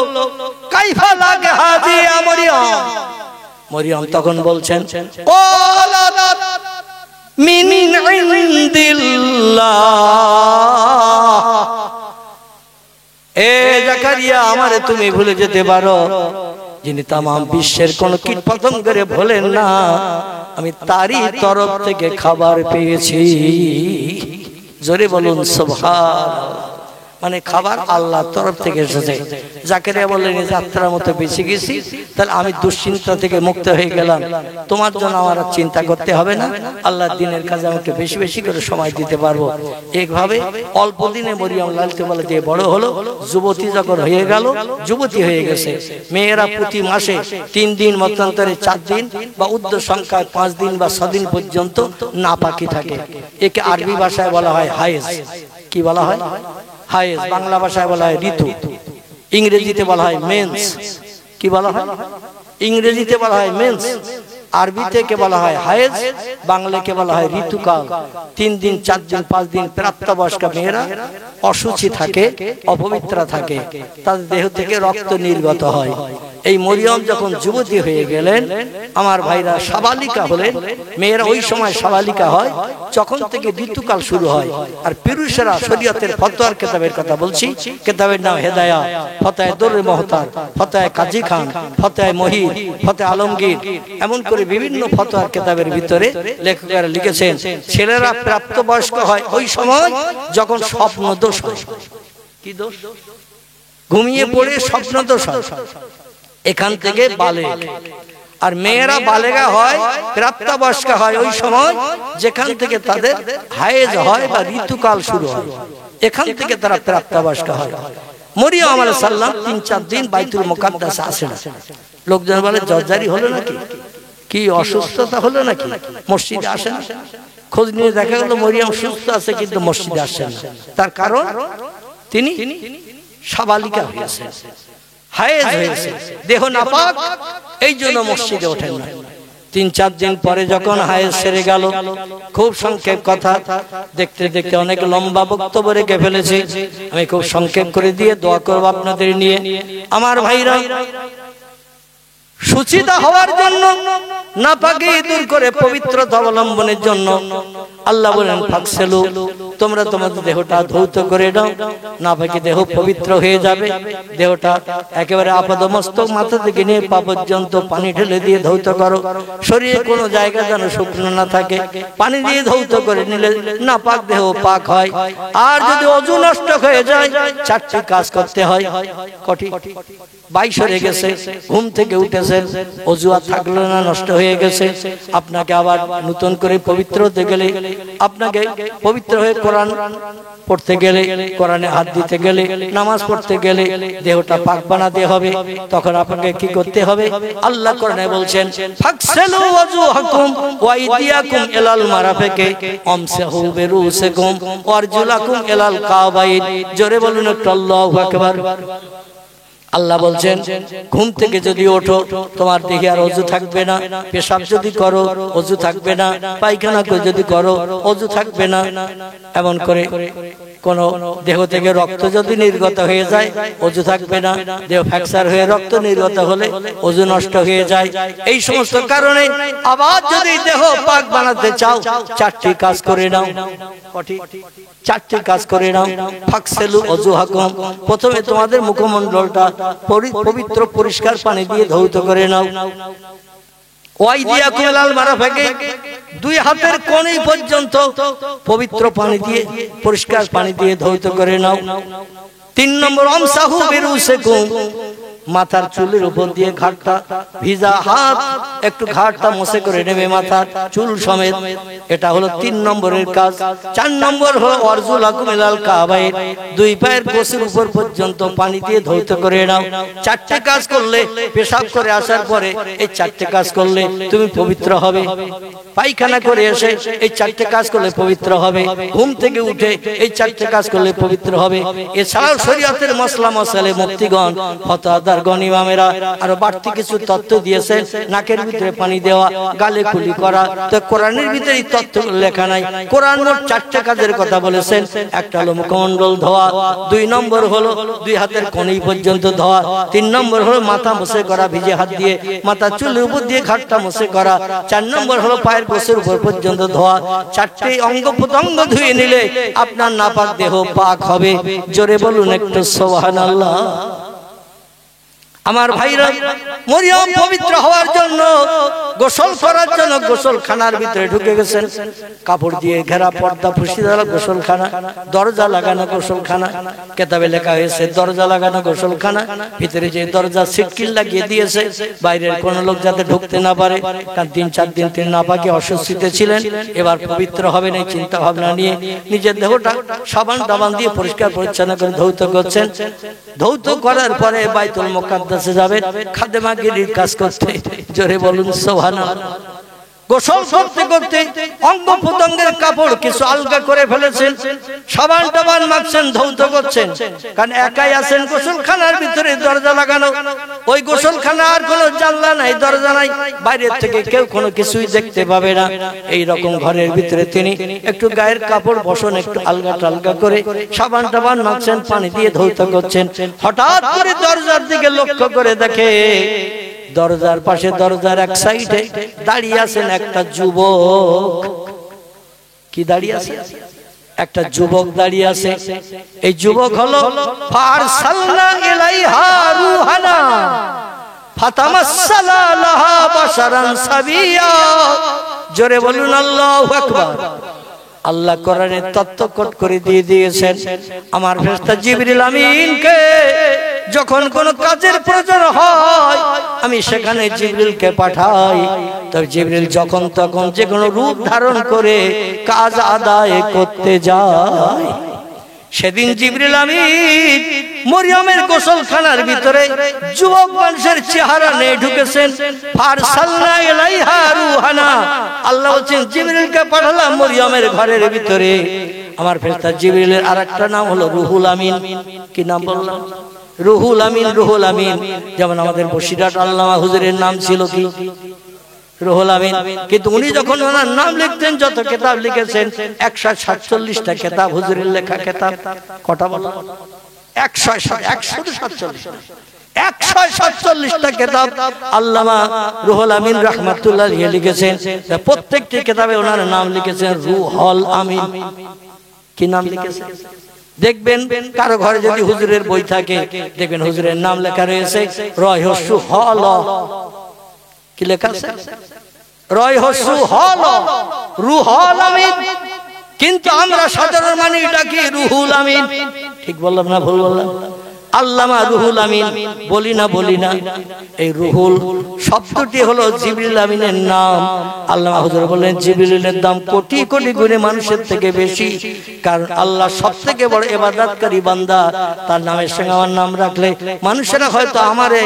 কাইফা লাগে হাজি ইয়া মরিয়ম। মরিয়ম তখন বলছেন মিন ইনদিল্লাহ। এ জাকারিয়া আমারে তুমি ভুলে যেতে পারো, যিনি তামাম বিশ্বের কোন কীট পতঙ্গের ভোলেন না, আমি তারই তরফ থেকে খাবার পেয়েছি। জোরে বলুন সুবহানাল্লাহ। মানে খাবার আল্লাহর তরফ থেকে এসেছে। জাকারিয়া বললেন যাত্রার মতো বেঁচে গেছি, তাহলে আমি দুশ্চিন্তা থেকে মুক্ত হয়ে গেলাম, তোমার জন্য আমার চিন্তা করতে হবে না, আল্লাহর দ্বীনের কাজে আমাকে বেশি বেশি করে সময় দিতে পারবো। এইভাবে অল্প দিনে মরিয়ম লালতে বলে দিয়ে বড় হলো। যুবতী যখন হয়ে গেল, যুবতী হয়ে গেছে। মেয়েরা প্রতি মাসে 3 দিন মতান্তরে 4 দিন বা উর্ধ্ব সংখ্যায় 5 দিন বা 6 দিন পর্যন্ত নাপাকি থাকে। একে আরবি ভাষায় বলা হয় হায়েজ। কি বলা হয়? হায়েজ। বাংলা ভাষায় বলা হয় ঋতু, ইংরেজিতে বলা হয় মেন্স। কি বলা হয়? ইংরেজিতে বলা হয় মেন্স, আরবিতে কে বলা হয় হায়েজ, বাংলাকে বলা হয় ঋতুকাল। 3 দিন 4 দিন 5 দিন প্রাপ্তবয়স্ক মেয়েরা অসুচি থাকে, অপবিত্র থাকে, তাদের দেহ থেকে রক্ত নির্গত হয়। এই মরিয়ম যখন যুবতী হয়ে গেলেন, আমার ভাইরা সাবালিকা হলেন। মেয়েরা ওই সময় সাবালিকা হয় যখন থেকে ঋতুকাল শুরু হয়। আর পুরুষেরা শরীয়তের ফতোয়ার কিতাবের কথা বলছি, কিতাবের নাম হেদায়া, ফতোয়া দুররে মুহতার, ফতোয়া কাজী খান, ফতোয়া মহিদ, ফতোয়া আলমগীর, এমন করে বিভিন্ন ফতোয়ার কিতাবের ভিতরে লেখকেরা লিখেছেন ছেলেরা প্রাপ্তবয়স্ক হয় ওই সময় যখন স্বপ্ন দোষ হয়। কি দোষ? ঘুমিয়ে পড়ে স্বপ্ন দোষ হয়, এখান থেকে বালেগ। আর মেয়েরা বালেগা হয়, প্রাপ্তবয়স্ক হয় ওই সময় যেখান থেকে তাদের হায়েজ হয় বা ঋতুকাল শুরু হয়, এখান থেকে তারা প্রাপ্তবয়স্ক হয়। মরিয়ম আলাইহিস সালাম 3-4 দিন বাইতুল মুকাদ্দাসে আসে না। লোকজন বলে জর্জারি হলো নাকি, কি অসুস্থতা হলো নাকি, মসজিদে আসে না। খোঁজ নিয়ে দেখা গেল মরিয়ম সুস্থ আছে কিন্তু মসজিদে আসে না। তার কারণ তিনি সাবালিকা হয়েছে, হায়েজ হয়েছে, দেহ নাপাক, এই জন্য মসজিদে ওঠেন না। 3-4 দিন পরে যখন হায়েজ সেরে গেল, খুব সংক্ষেপ কথা, দেখতে দেখতে অনেক লম্বা বক্তব্য রেখে ফেলেছি, আমি খুব সংক্ষেপ করে দিয়ে দোয়া করব আপনাদের নিয়ে। আমার ভাইরা, সুচিতা হওয়ার জন্য, নাপাকি দূর করে পবিত্রতা অবলম্বনের জন্য আল্লাহ বলেন ফাকসেলু, তোমরা তোমাদের দেহটা ধৌত করে দাও। নাপাকি দেহ পবিত্র হয়ে যাবে। দেহটা একেবারে আপাদমস্তক মাথা থেকে নিয়ে পা পর্যন্ত পানি ঢেলে দিয়ে ধৌত করো। শরীরে কোনো জায়গা যেন শুকনো না থাকে, পানি দিয়ে ধৌত করে নিলে নাপাক দেহ পাক হয়। আর যদি অজু নষ্ট হয়ে যায়, 4টি কাজ করতে হয়। কটি? 22 হয়ে গেছে, ঘুম থেকে উঠেছেন, অজু আর থাকলো না, নষ্ট হয়ে গেছে, আপনাকে আবার নতুন করে পবিত্র হতে গেলে, আপনাকে পবিত্র হয়ে কোরআন পড়তে গেলে, কোরআনে হাত দিতে গেলে, নামাজ পড়তে গেলে দেহটা পাক বানাতে হবে। তখন আপনাকে কি করতে হবে? আল্লাহ কোরআনে বলছেন ফাকসেলু ওয়াজুহাকুম ওয়া আইদিয়াকুম ইলাল মারাফিকি আমসাহু বিরুসিকুম ওয়া আরজুলাকুম ইলাল কাবাইন। জোরে বলুন একটু আল্লাহু আকবার। আল্লাহ বলছেন ঘুম থেকে যদি ওঠো, তোমার দেহে আর অজু থাকবে না, পেশাব যদি করো অজু থাকবে না, পায়খানা করে যদি করো অজু থাকবে না, এমন করে কোন দেহ থেকে রক্ত যদি নির্গত হয়ে যায় অজু থাকবে না, দেহ ফ্র্যাকচার হয়ে রক্ত নির্গত হলে অজু নষ্ট হয়ে যায়। এই সমস্ত কারণে আবার যদি দেহ পাক বানাতে চাও 4টি কাজ করে নাও। কটি? 4টি কাজ করে নাও। ফাকসেলু ওয়াজুহাকুম, প্রথমে তোমাদের মুখমণ্ডলটা পবিত্র পরিষ্কার পানি দিয়ে ধৌত করে নাও। ওয়াইদিয়াকুম ইলাল মারাফিকি, 2 হাতের কোণে পর্যন্ত পবিত্র পানি দিয়ে, পরিষ্কার পানি দিয়ে ধৌত করে নাও। 3 নম্বর আমসাহু বিরুসিকুম, মাথার চুলের উপর দিয়ে ঘাটটা ভিজা হাত একটু ঘাটটা মুছে করে নেবে মাথার চুল সমেত। এটা হলো 3 নম্বরের কাজ। 4 নম্বর হলো আরজুলাকুম ইলাল কাবাইর, 2 পায়ের গোসের উপর পর্যন্ত পানি দিয়ে ধৌত করে নাও। 4টে কাজ করলে, পেশাব করে আসার পরে এই 4টে কাজ করলে তুমি পবিত্র হবে। পায়খানা করে এসে এই 4টে কাজ করলে পবিত্র হবে। ঘুম থেকে উঠে এই 4টে কাজ করলে পবিত্র হবে। এছাড়াও শরীয়তের মশলা মশালে মুফতিগণ, ফতোয়াদারগণ, ইমামেরা আরো বাড়তি কিছু তথ্য দিয়েছেন। নাকের ভিতরে পানি দেওয়া, গালে কুলি করা, তো কোরআনের ভিতরে এই তথ্য লেখা নাই। কোরআন মোট 4টে কাজের কথা বলেছেন। একটা হলো মুখমণ্ডল ধোয়া, 2 নম্বর হলো 2 হাতের কনুই পর্যন্ত ধোয়া, 3 নম্বর হলো মাথা মুছে করা ভিজে হাত দিয়ে, মাথা চুলের উপর দিয়ে ঘাটটা মুছে করা, 4 নম্বর হলো পায়ের গোসের উপর পর্যন্ত ধোয়া। 4টে অঙ্গ প্রত্যঙ্গ ধুয়ে নিলে আপনার নাপাক দেহ পাক হবে। জোরে বলুন একটু সুবহানাল্লাহ। আমার ভাইরা, মরিয়ম পবিত্র হওয়ার জন্য, গোসল করার জন্য গোসলখানার ভিতরে ঢুকে গেছেন। কাপড় দিয়ে ঘেরা, পর্দা পুশিদার গোসলখানা, দরজা লাগানো গোসলখানা। কিতাবে লেখা হয়েছে দরজা লাগানো গোসলখানা, ভিতরে যে দরজা সিটকিল লাগিয়ে দিয়েছে, বাইরের কোন লোক যাতে ঢুকতে না পারে। কারণ 3-4 দিন তিনি নাপাকে অস্বস্তিতে ছিলেন। এবার পবিত্র হবেন এই চিন্তা ভাবনা নিয়ে নিজের দেহটা সাবান দাবান দিয়ে পরিষ্কার পরিচ্ছন্ন করে ধৌত করছেন। ধৌত করার পরে বাইতুল মুকাদ্দাসে যাবেন খাদেমাগিরির কাজ করতে। জোরে বলুন সুবহানাল্লাহ। গোসল করতে করতে অঙ্গ প্রত্যঙ্গের কাপড় কিছু আলগা করে ফেলেছেন, সাবান টাবান মাখছেন, ধৌত করছেন। কারণ একাই আছেন গোসলখানার ভিতরে, দরজা লাগানো। ওই গোসলখানা আর কোনো জানলা নাই, দরজা নাই, বাইরের থেকে কেউ কোনো কিছুই দেখতে পাবে না। এই রকম ঘরের ভিতরে তিনি একটু গায়ের কাপড় বসন একটু আলগা টালগা করে সাবান টাবান মাখছেন, পানি দিয়ে ধৌত করছেন। হঠাৎ করে দরজার দিকে লক্ষ্য করে দেখে দরজার পাশে, দরজার এক সাইডে দাঁড়িয়ে আছেন একটা যুবক। কি দাঁড়িয়ে আছে? একটা যুবক দাঁড়িয়ে আছে। এই যুবক হলো ফারসালনা ইলাইহা রূহানা ফাতামাসসালা লাহা বাশারান সাবিয়া। জোরে বলুন আল্লাহু আকবার। আল্লাহ কোরআনে তত্ত্ব কোট করে দিয়ে দিয়েছেন, আমার ফেরেশতা জিবরিল আমিনকে যখন কোন কাজের প্রয়োজন হয় আমি সেখানে জিবরিলকে পাঠাই। তবে জিবরিল যখন তখন যে কোনো রূপ ধারণ করে কাজ আদায় করতে যায়। সেদিন জিবরিল আমিন মরিয়মের গোসলখানার ভিতরে যুবক মানুষের চেহারা নিয়ে ঢুকেছেন। ফারসালনা ইলাইহা রূহানা, আল্লাহ বলেন জিবরিলকে পাঠালাম মরিয়মের ঘরের ভিতরে। আমার ফেরেশতা জিবরিলের আরেকটা নাম হলো রুহুল আমিন। কি নাম বললাম? রুহুল আমিন। রুহুল আমিন যেমন আমাদের বসিরহাট আল্লামা হুজুরের নাম ছিল কি রুহুল আমিন, কিন্তু উনি যখন ওনার নাম লিখতেন, যত কিতাব লিখেছেন 147টা কিতাব হুজুরের লেখা কিতাব। কটা বলা? 147টা কিতাব আল্লামা রুহুল আমিন রাহমাতুল্লাহ আলাইহি লিখেছেন। প্রত্যেকটি কিতাবে ওনার নাম লিখেছেন রুহুল আমিন। কি নাম লিখেছেন? দেখবেন কারো ঘরে যদি হুজুরের বই থাকে, দেখবেন হুজুরের নাম লেখা রয়েছে রহস্য হল। কি লেখা আছে? রহস্য হল রুহুল আমিন। কিন্তু আমরা সাধারণ মানে এটা কি রুহুল আমিন। ঠিক বললাম না ভুল বললাম? আল্লামা রুহুল আমিন বলি না। এই রুহুল শব্দটি হলো জিবরিল আমিনের নাম। আল্লামা হুজুর বলেন জিবরিলের দাম কোটি কোটি গুণে মানুষের থেকে বেশি। কারণ আল্লাহ সবথেকে বড় ইবাদতকারী বান্দা। তার নামের সঙ্গে আমার নাম রাখলে মানুষেরা হয়তো আমারে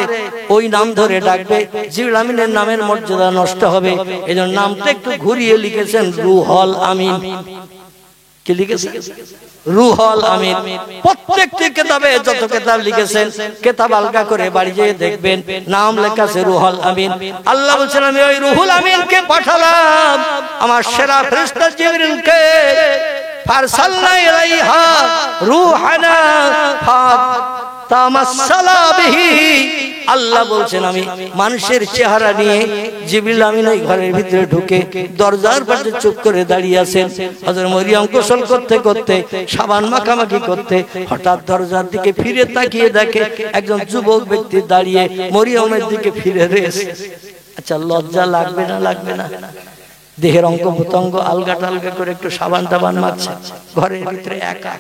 ওই নাম ধরে ডাকবে, জিবরিল আমিনের নামের মর্যাদা নষ্ট হবে। এজন্য নামটা একটু ঘুরিয়ে লিখেছেন রুহুল আমিন। কি লিখেছেন? রুহুল আমিন। প্রত্যেকটি কিতাবে যত কিতাব লিখেছেন, কিতাব আলগা করে বাড়ি যেয়ে দেখবেন নাম লেখা আছে রুহুল আমিন। আল্লাহ বলেন আমি ওই রুহুল আমিনকে পাঠালাম, আমার সেরা ফেরেশতা জিবরিলকে। ফারসালনা ইলাইহা রূহানা ফাতামাসসালা বিহি। আল্লাহ বলছেন আমি মানুষের চেহারা নিয়ে জিবরিল আমিন ওই ঘরের ভিতরে ঢুকে দরজার পাশে চুপ করে দাঁড়িয়ে আছেন। হযরত মরিয়ম গোসল করতে করতে সাবান মাখামাখি করতে হঠাৎ দরজার দিকে ফিরে তাকিয়ে দেখে একজন যুবক ব্যক্তি দাঁড়িয়ে মরিয়মের দিকে ফিরে রয়েছে। আচ্ছা, লজ্জা লাগবে না? দেহের অঙ্গ প্রত্যঙ্গ আলগা টালগা করে একটু সাবান টাবান মাখছে, ঘরের ভিতরে একা।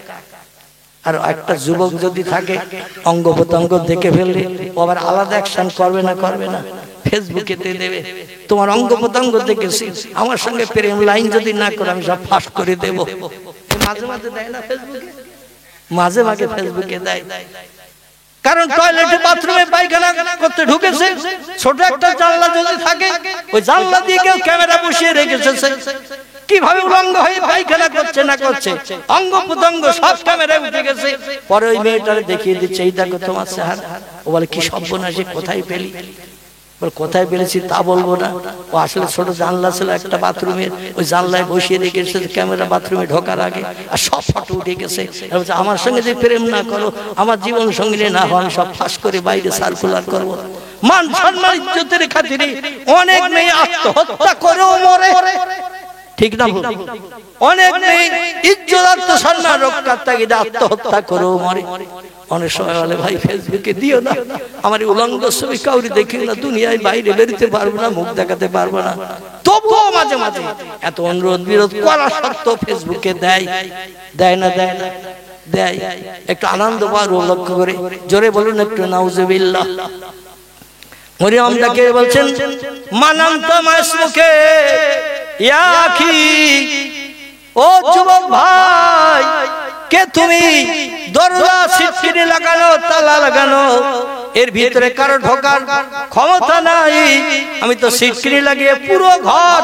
আর একটা যুবক যদি থাকে অঙ্গ প্রত্যঙ্গ দেখে ফেললে ও আবার আলাদা অ্যাকশন করবে না ফেসবুকে দেবে তোমার অঙ্গ প্রত্যঙ্গ দেখেছি, আমার সঙ্গে প্রেম লাইন যদি না করে আমি সব ফাঁস করে দেব। মাঝে মাঝে দেয় না ফেসবুকে, মাঝে মাঝে ফেসবুকে দেয়। কারণ টয়লেটে বাথরুমে পায়খানা করতে ঢুকেছে, ছোট একটা জানলা যদি থাকে ওই জানলা দিয়ে কেউ ক্যামেরা বসিয়ে রেখেছে, কিভাবে উলঙ্গ হয়ে পায়খানা করছে না করছে অঙ্গ প্রত্যঙ্গ সব ক্যামেরায় উঠে গেছে। পরে ওই মেয়েটারে দেখিয়ে দিচ্ছে এই দেখো তোমার চেহারা। ও বলে কি সর্বনাশী, কোথায় পেলি? কোথায় পেরেছি তা বলবো না, ও আসলে ছোট জানলা ছিল একটা বাথরুমের, ওই জানলায় বসিয়ে রেখেছে ক্যামেরা বাথরুমে ঢোকার আগে, আর সব ফটো উঠে গেছে। আমার সঙ্গে যে প্রেম না করো, আমার জীবন সঙ্গী না হয়, সব ফাঁস করে বাইরে সার্কুলার করবো। মান সম্মান ইজ্জতের খাতিরে অনেক মেয়ে আত্মহত্যা করেও মরে, ঠিক না? অনেক মেয়ে ইজ্জত আত্মসম্মান রক্ষার তাগিদে আত্মহত্যা করেও মরে। অনেক সময় বলে ভাই ফেসবুকে দিও না, আমার উলঙ্গ ছবি কাউরি দেখি না, দুনিয়ায় বাইরে বেরোতে পারবো না, মুখ দেখাতে পারবো না। তবুও মাঝে মাঝে এত অনুরোধ বিরোধ করা সত্ত্বেও ফেসবুকে দেয় না দেয়। একটু আনন্দ পাওয়ার লক্ষ্য করে জোরে বলুন একটু নাউজুবিল্লাহ। মরিয়ম ডাকে বলছেন মানান্তা মাসমুকে ইয়া আখি, ও যুবক ভাই কে তুমি? দরজা সিটকিনি লাগানো, তালা লাগানো, এর ভিতরে কারো ঢোকার ক্ষমতা নাই। আমি তো সিটকিনি লাগিয়ে পুরো ঘর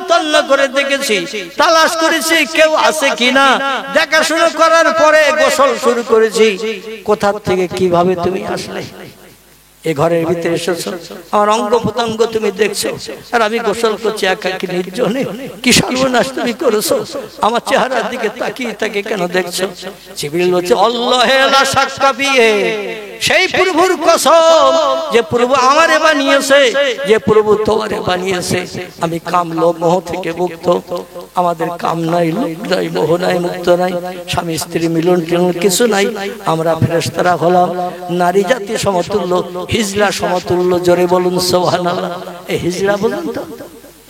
তন্ন করে দেখেছি, তালাশ করেছি কেউ আছে কিনা, দেখাশোনা করার পরে গোসল শুরু করেছি। কোথা থেকে কিভাবে তুমি আসলে এই ঘরের ভিতরে এসেছো? আমার অঙ্গ প্রত্যঙ্গ তুমি দেখছো, আর আমি গোসল করছি একাকী নির্জনে। কি সর্বনাশ তুমি করেছো? আমার চেহারার দিকে তাকিয়ে কেন দেখছো? জিবরিল বলছে আল্লাহে লা শাক্কা ফিহি, সেই প্রভুর কসম যে প্রভু আমারে বানিয়েছে, যে প্রভু তোমারে বানিয়েছে। আমি কাম লোভ মোহ থেকে মুক্ত, আমাদের কাম নাই, লোভ নাই, মোহ নাই, মুক্ত নাই, স্বামী স্ত্রী মিলন কিছু নাই। আমরা ফেরেশতারা হলাম নারী জাতি সমতুল্য, হিজড়া সমতুল্য। জোরে বলুন সুবহানাল্লাহ। এই হিজড়া বলুন তো,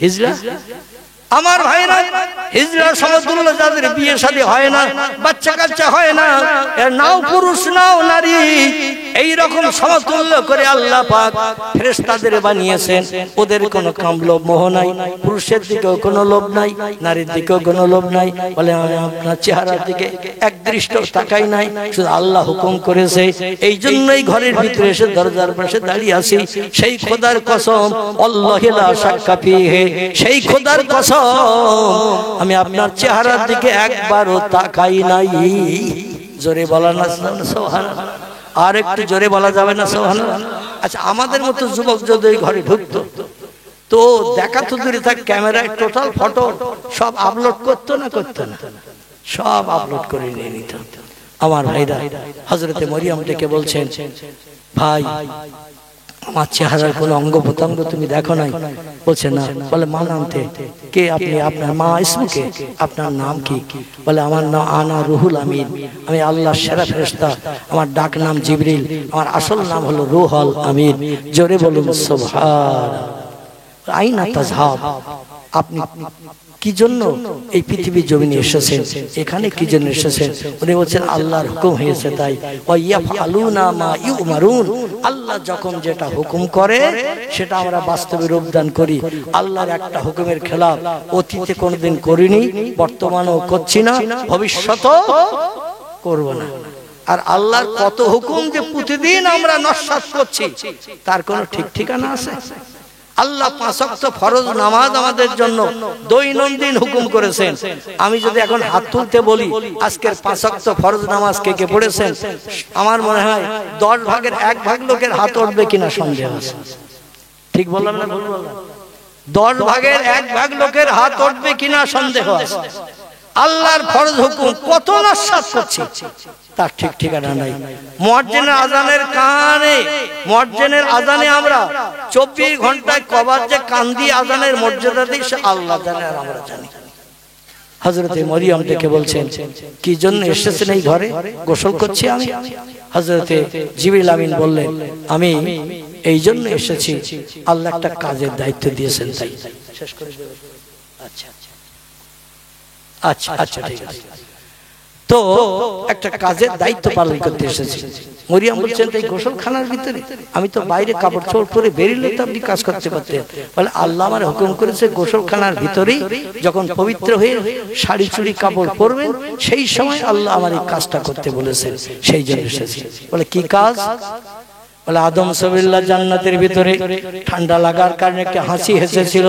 হিজড়া আমার ভাইরা, হিজড়া সমতুল্য যাদের বিয়ে শাদী হয় না, বাচ্চা কাচ্চা হয় না, এর নাও পুরুষ নাও নারী, এই রকম সমতুল্য করে আল্লাহ পাক ফেরেশতাদের বানিয়েছেন। ওদের কোনো কাম লোভ মোহ নাই, পুরুষের দিকেও কোনো লোভ নাই, নারীর দিকেও কোনো লোভ নাই। বলে আমি আপনার চেহারার দিকে এক দৃষ্ট তাকাই নাই, শুধু আল্লাহ হুকুম করেছে। এই জন্যই ঘরের ভিতরে এসে দরজার পাশে দাঁড়িয়ে আছি। সেই খোদার কসম আল্লাহি লা শাক্কা ফিহি, সেই খোদার কসম আমি আপনার চেহারার দিকে একবারও তাকাই নাই। জোরে বলা না সুবহানাল্লাহ? আর একটু জোরে বলা যাবে না সুবহানাল্লাহ? আচ্ছা, আমাদের মতো যুবক যদি ওই ঘরে ঢুকতো তো দেখা তো দূরে থাক, ক্যামেরায় টোটাল ফটো সব আপলোড করতো না? সব আপলোড করে নিয়ে নিত। আমার ভাইরা, হযরতে মরিয়ম ডেকে বলছেন ভাই আমার চেহারার কোন অঙ্গ প্রত্যঙ্গ তুমি দেখো নাই? বলছে না। বলে মা নামতে কে আপনি? আপনার মা ইসমুকে, আপনার নাম কি? বলে আমার নাম আনা রুহুল আমিন, আমি আল্লাহর সেরা ফেরেশতা, আমার ডাক নাম জিবরিল, আমার আসল নাম হলো রুহুল আমিন। জোরে বলুন সুবহানাল্লাহ। আইনা তাযহাব, আপনি কি জন্য এই পৃথিবীর জমিনে এসেছেন? এখানে কি জন্য এসেছেন? উনি বলছেন আল্লাহর হুকুম হয়েছে তাই। ওয়া ইয়াফআলুনা মা ইউমারুন, আল্লাহ যখন যেটা হুকুম করে সেটা আমরা বাস্তবে রূপদান করি। আল্লাহর একটা হুকুমের খেলাফ অতীতে কোনোদিন করিনি, বর্তমানেও করছি না, ভবিষ্যতেও করব না। আর আল্লাহর কত হুকুম যে প্রতিদিন আমরা নস্যাৎ করছি তার কোনো ঠিক ঠিকানা আছে? আল্লাহ 5 ওয়াক্ত ফরজ নামাজ আমাদের জন্য দৈনন্দিন হুকুম করেছেন। আমি যদি এখন হাত তুলতে বলি আজকের 5 ওয়াক্ত ফরজ নামাজ কে কে পড়েছেন, আমার মনে হয় 10 ভাগের 1 ভাগ লোকের হাত উঠবে কিনা সন্দেহ আছে। ঠিক বললাম না ভুল বললাম? 10 ভাগের 1 ভাগ লোকের হাত উঠবে কিনা সন্দেহ আছে। আল্লাহর ফরজ হুকুম কত নস্যাৎ করছি তার ঠিক ঠিকানা নাই। মুয়াজ্জিনের আযানের কানে, মুয়াজ্জিনের আযানে আমরা 24 ঘন্টায় কবার যে কান দিয়ে আযানের মর্যাদা দিই সে আল্লাহ জানে আর আমরা জানি। হযরতে মরিয়ম ডেকে বলছেন কি জন্য এসেছেন এই ঘরে? গোসল করছি আমি। হযরতে জিবরিল আমিন বললেন আমি এই জন্য এসেছি, আল্লাহ একটা কাজের দায়িত্ব দিয়েছেন তাই। শেষ করে দেব? আচ্ছা আচ্ছা আচ্ছা ঠিক আছে। তো একটা কাজের দায়িত্ব পালন করতে এসেছি। মরিয়ম বলছেন এই গোসলখানার ভিতরে আমি তো বাইরে কাপড় চোপড় পরে বেরিয়ে তো আপনি কাজ করতে পারতেন। বলে আল্লাহ আমার হুকুম করেছে গোসলখানার ভিতরেই যখন পবিত্র হয়ে শাড়ি চুড়ি কাপড় পরবেন সেই সময় আল্লাহ আমার এই কাজটা করতে বলেছেন, সেই জন্য এসেছি। বলে কি কাজ? বলে আদম সবিল্লাহ জান্নাতের ভিতরে ঠান্ডা লাগার কারণে একটা হাসি হেসেছিল,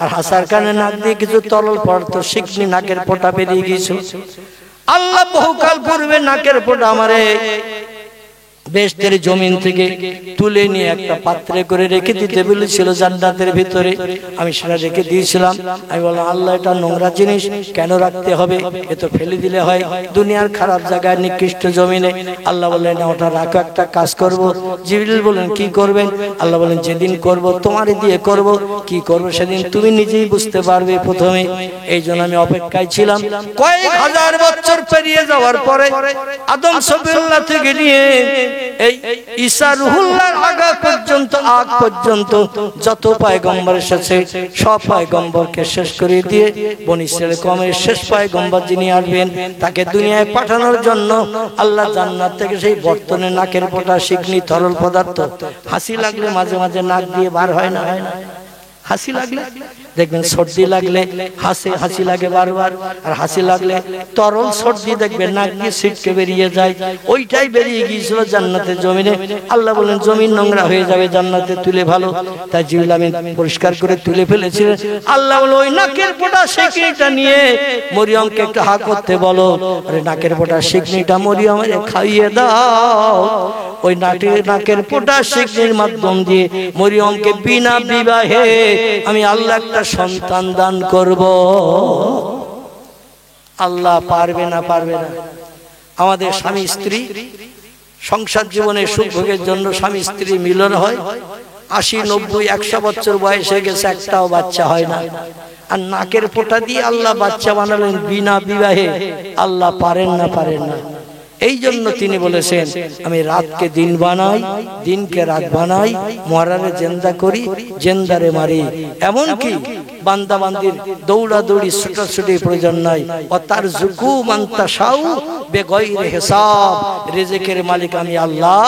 আর হাসার কারণে নাক দিয়ে কিছু তরল পদার্থ শিকনি নাকের ফোঁটা বেরিয়ে গিয়েছিল। আল্লাহ বহুকাল পূর্বে নাকের ফোঁটা আমারে বেহেশতের জমিন থেকে তুলে নিয়ে একটা পাত্রে করে রেখে দিতে বলেছিল জান্নাতের ভিতরে। আমি সেটা রেখে দিয়েছিলাম। আমি বললাম আল্লাহ এটা নোংরা জিনিস কেন রাখতে হবে, এ তো ফেলে দিলে হয় দুনিয়ার খারাপ জায়গায় নিকৃষ্ট জমিনে। আল্লাহ বললেন না ওটা রাখো, একটা কাজ করব। জিবরিল বলেন কি করবেন? আল্লাহ বলেন যেদিন করব তোমারই দিয়ে করব, কি করব সেদিন তুমি নিজেই বুঝতে পারবে প্রথমে। এই জন্য আমি অপেক্ষায় ছিলাম। কয়েক হাজার বছর পেরিয়ে যাওয়ার পরে আদম সবিল্লাহ থেকে নিয়ে এই ঈসা রুহুল্লাহর আগা পর্যন্ত আগ পর্যন্ত যত পয়গম্বর এসেছে সব পয়গম্বরকে শেষ করে দিয়ে বনি ইসরাইল কওমের শেষ পয়গম্বর যিনি আসবেন তাকে দুনিয়ায় পাঠানোর জন্য আল্লাহ জান্নাত থেকে সেই বর্তনে নাকের ফোঁটা শিকনি তরল পদার্থ হাসি লাগলে মাঝে মাঝে নাক দিয়ে বার হয় না, হয় না? হাসি লাগলে দেখবেন, সর্দি লাগলে হাসি লাগে বারবার, আর হাসি লাগলে তরল সর্দি দেখবেন নাক দিয়ে ছিটকে বেরিয়ে যায়। ওইটাই বেরিয়ে গিয়েছিল জান্নাতের জমিনে। আল্লাহ বলেন জমিন নোংরা হয়ে যাবে, জান্নাতে তুলে ভালো, তাই জিবরিল আমিন পরিষ্কার করে তুলে ফেলেছিলেন। আল্লাহ বলে ওই নাকের ফোঁটা শিকনিটা নিয়ে মরিয়মকে একটু হা করতে বলো। আরে নাকের ফোঁটা শিকনিটা মরিয়মের খাইয়ে দাও। ওই নাকের ফোঁটা শিকনির মাধ্যম দিয়ে মরিয়মকে বিনা বিবাহে আমি আল্লাহ একটা সন্তান দান করব। আল্লাহ পারবে না? পারবে না? আমাদের স্বামী স্ত্রী সংসার জীবনে সুখ ভোগের জন্য স্বামী স্ত্রী মিলন হয়, 80, 90, 100 বছর বয়স হয়ে গেছে, একটাও বাচ্চা হয় না। আর নাকের ফোঁটা দিয়ে আল্লাহ বাচ্চা বানালেন বিনা বিবাহে। আল্লাহ পারেন না? পারেন না? এই জন্য তিনি বলেছেন আমি রাতকে দিন বানাই, দিনকে রাত বানাই, মরারে জেন্দা করি, জেন্দারে মারি। এমনকি বান্দা বান্দির দৌড়াদৌড়ি ছুটাছুটি প্রয়োজন নাই। ও তার জুকু মান্তা সাউ বেগৈরে হিসাব। রিজিকের মালিক আমি আল্লাহ।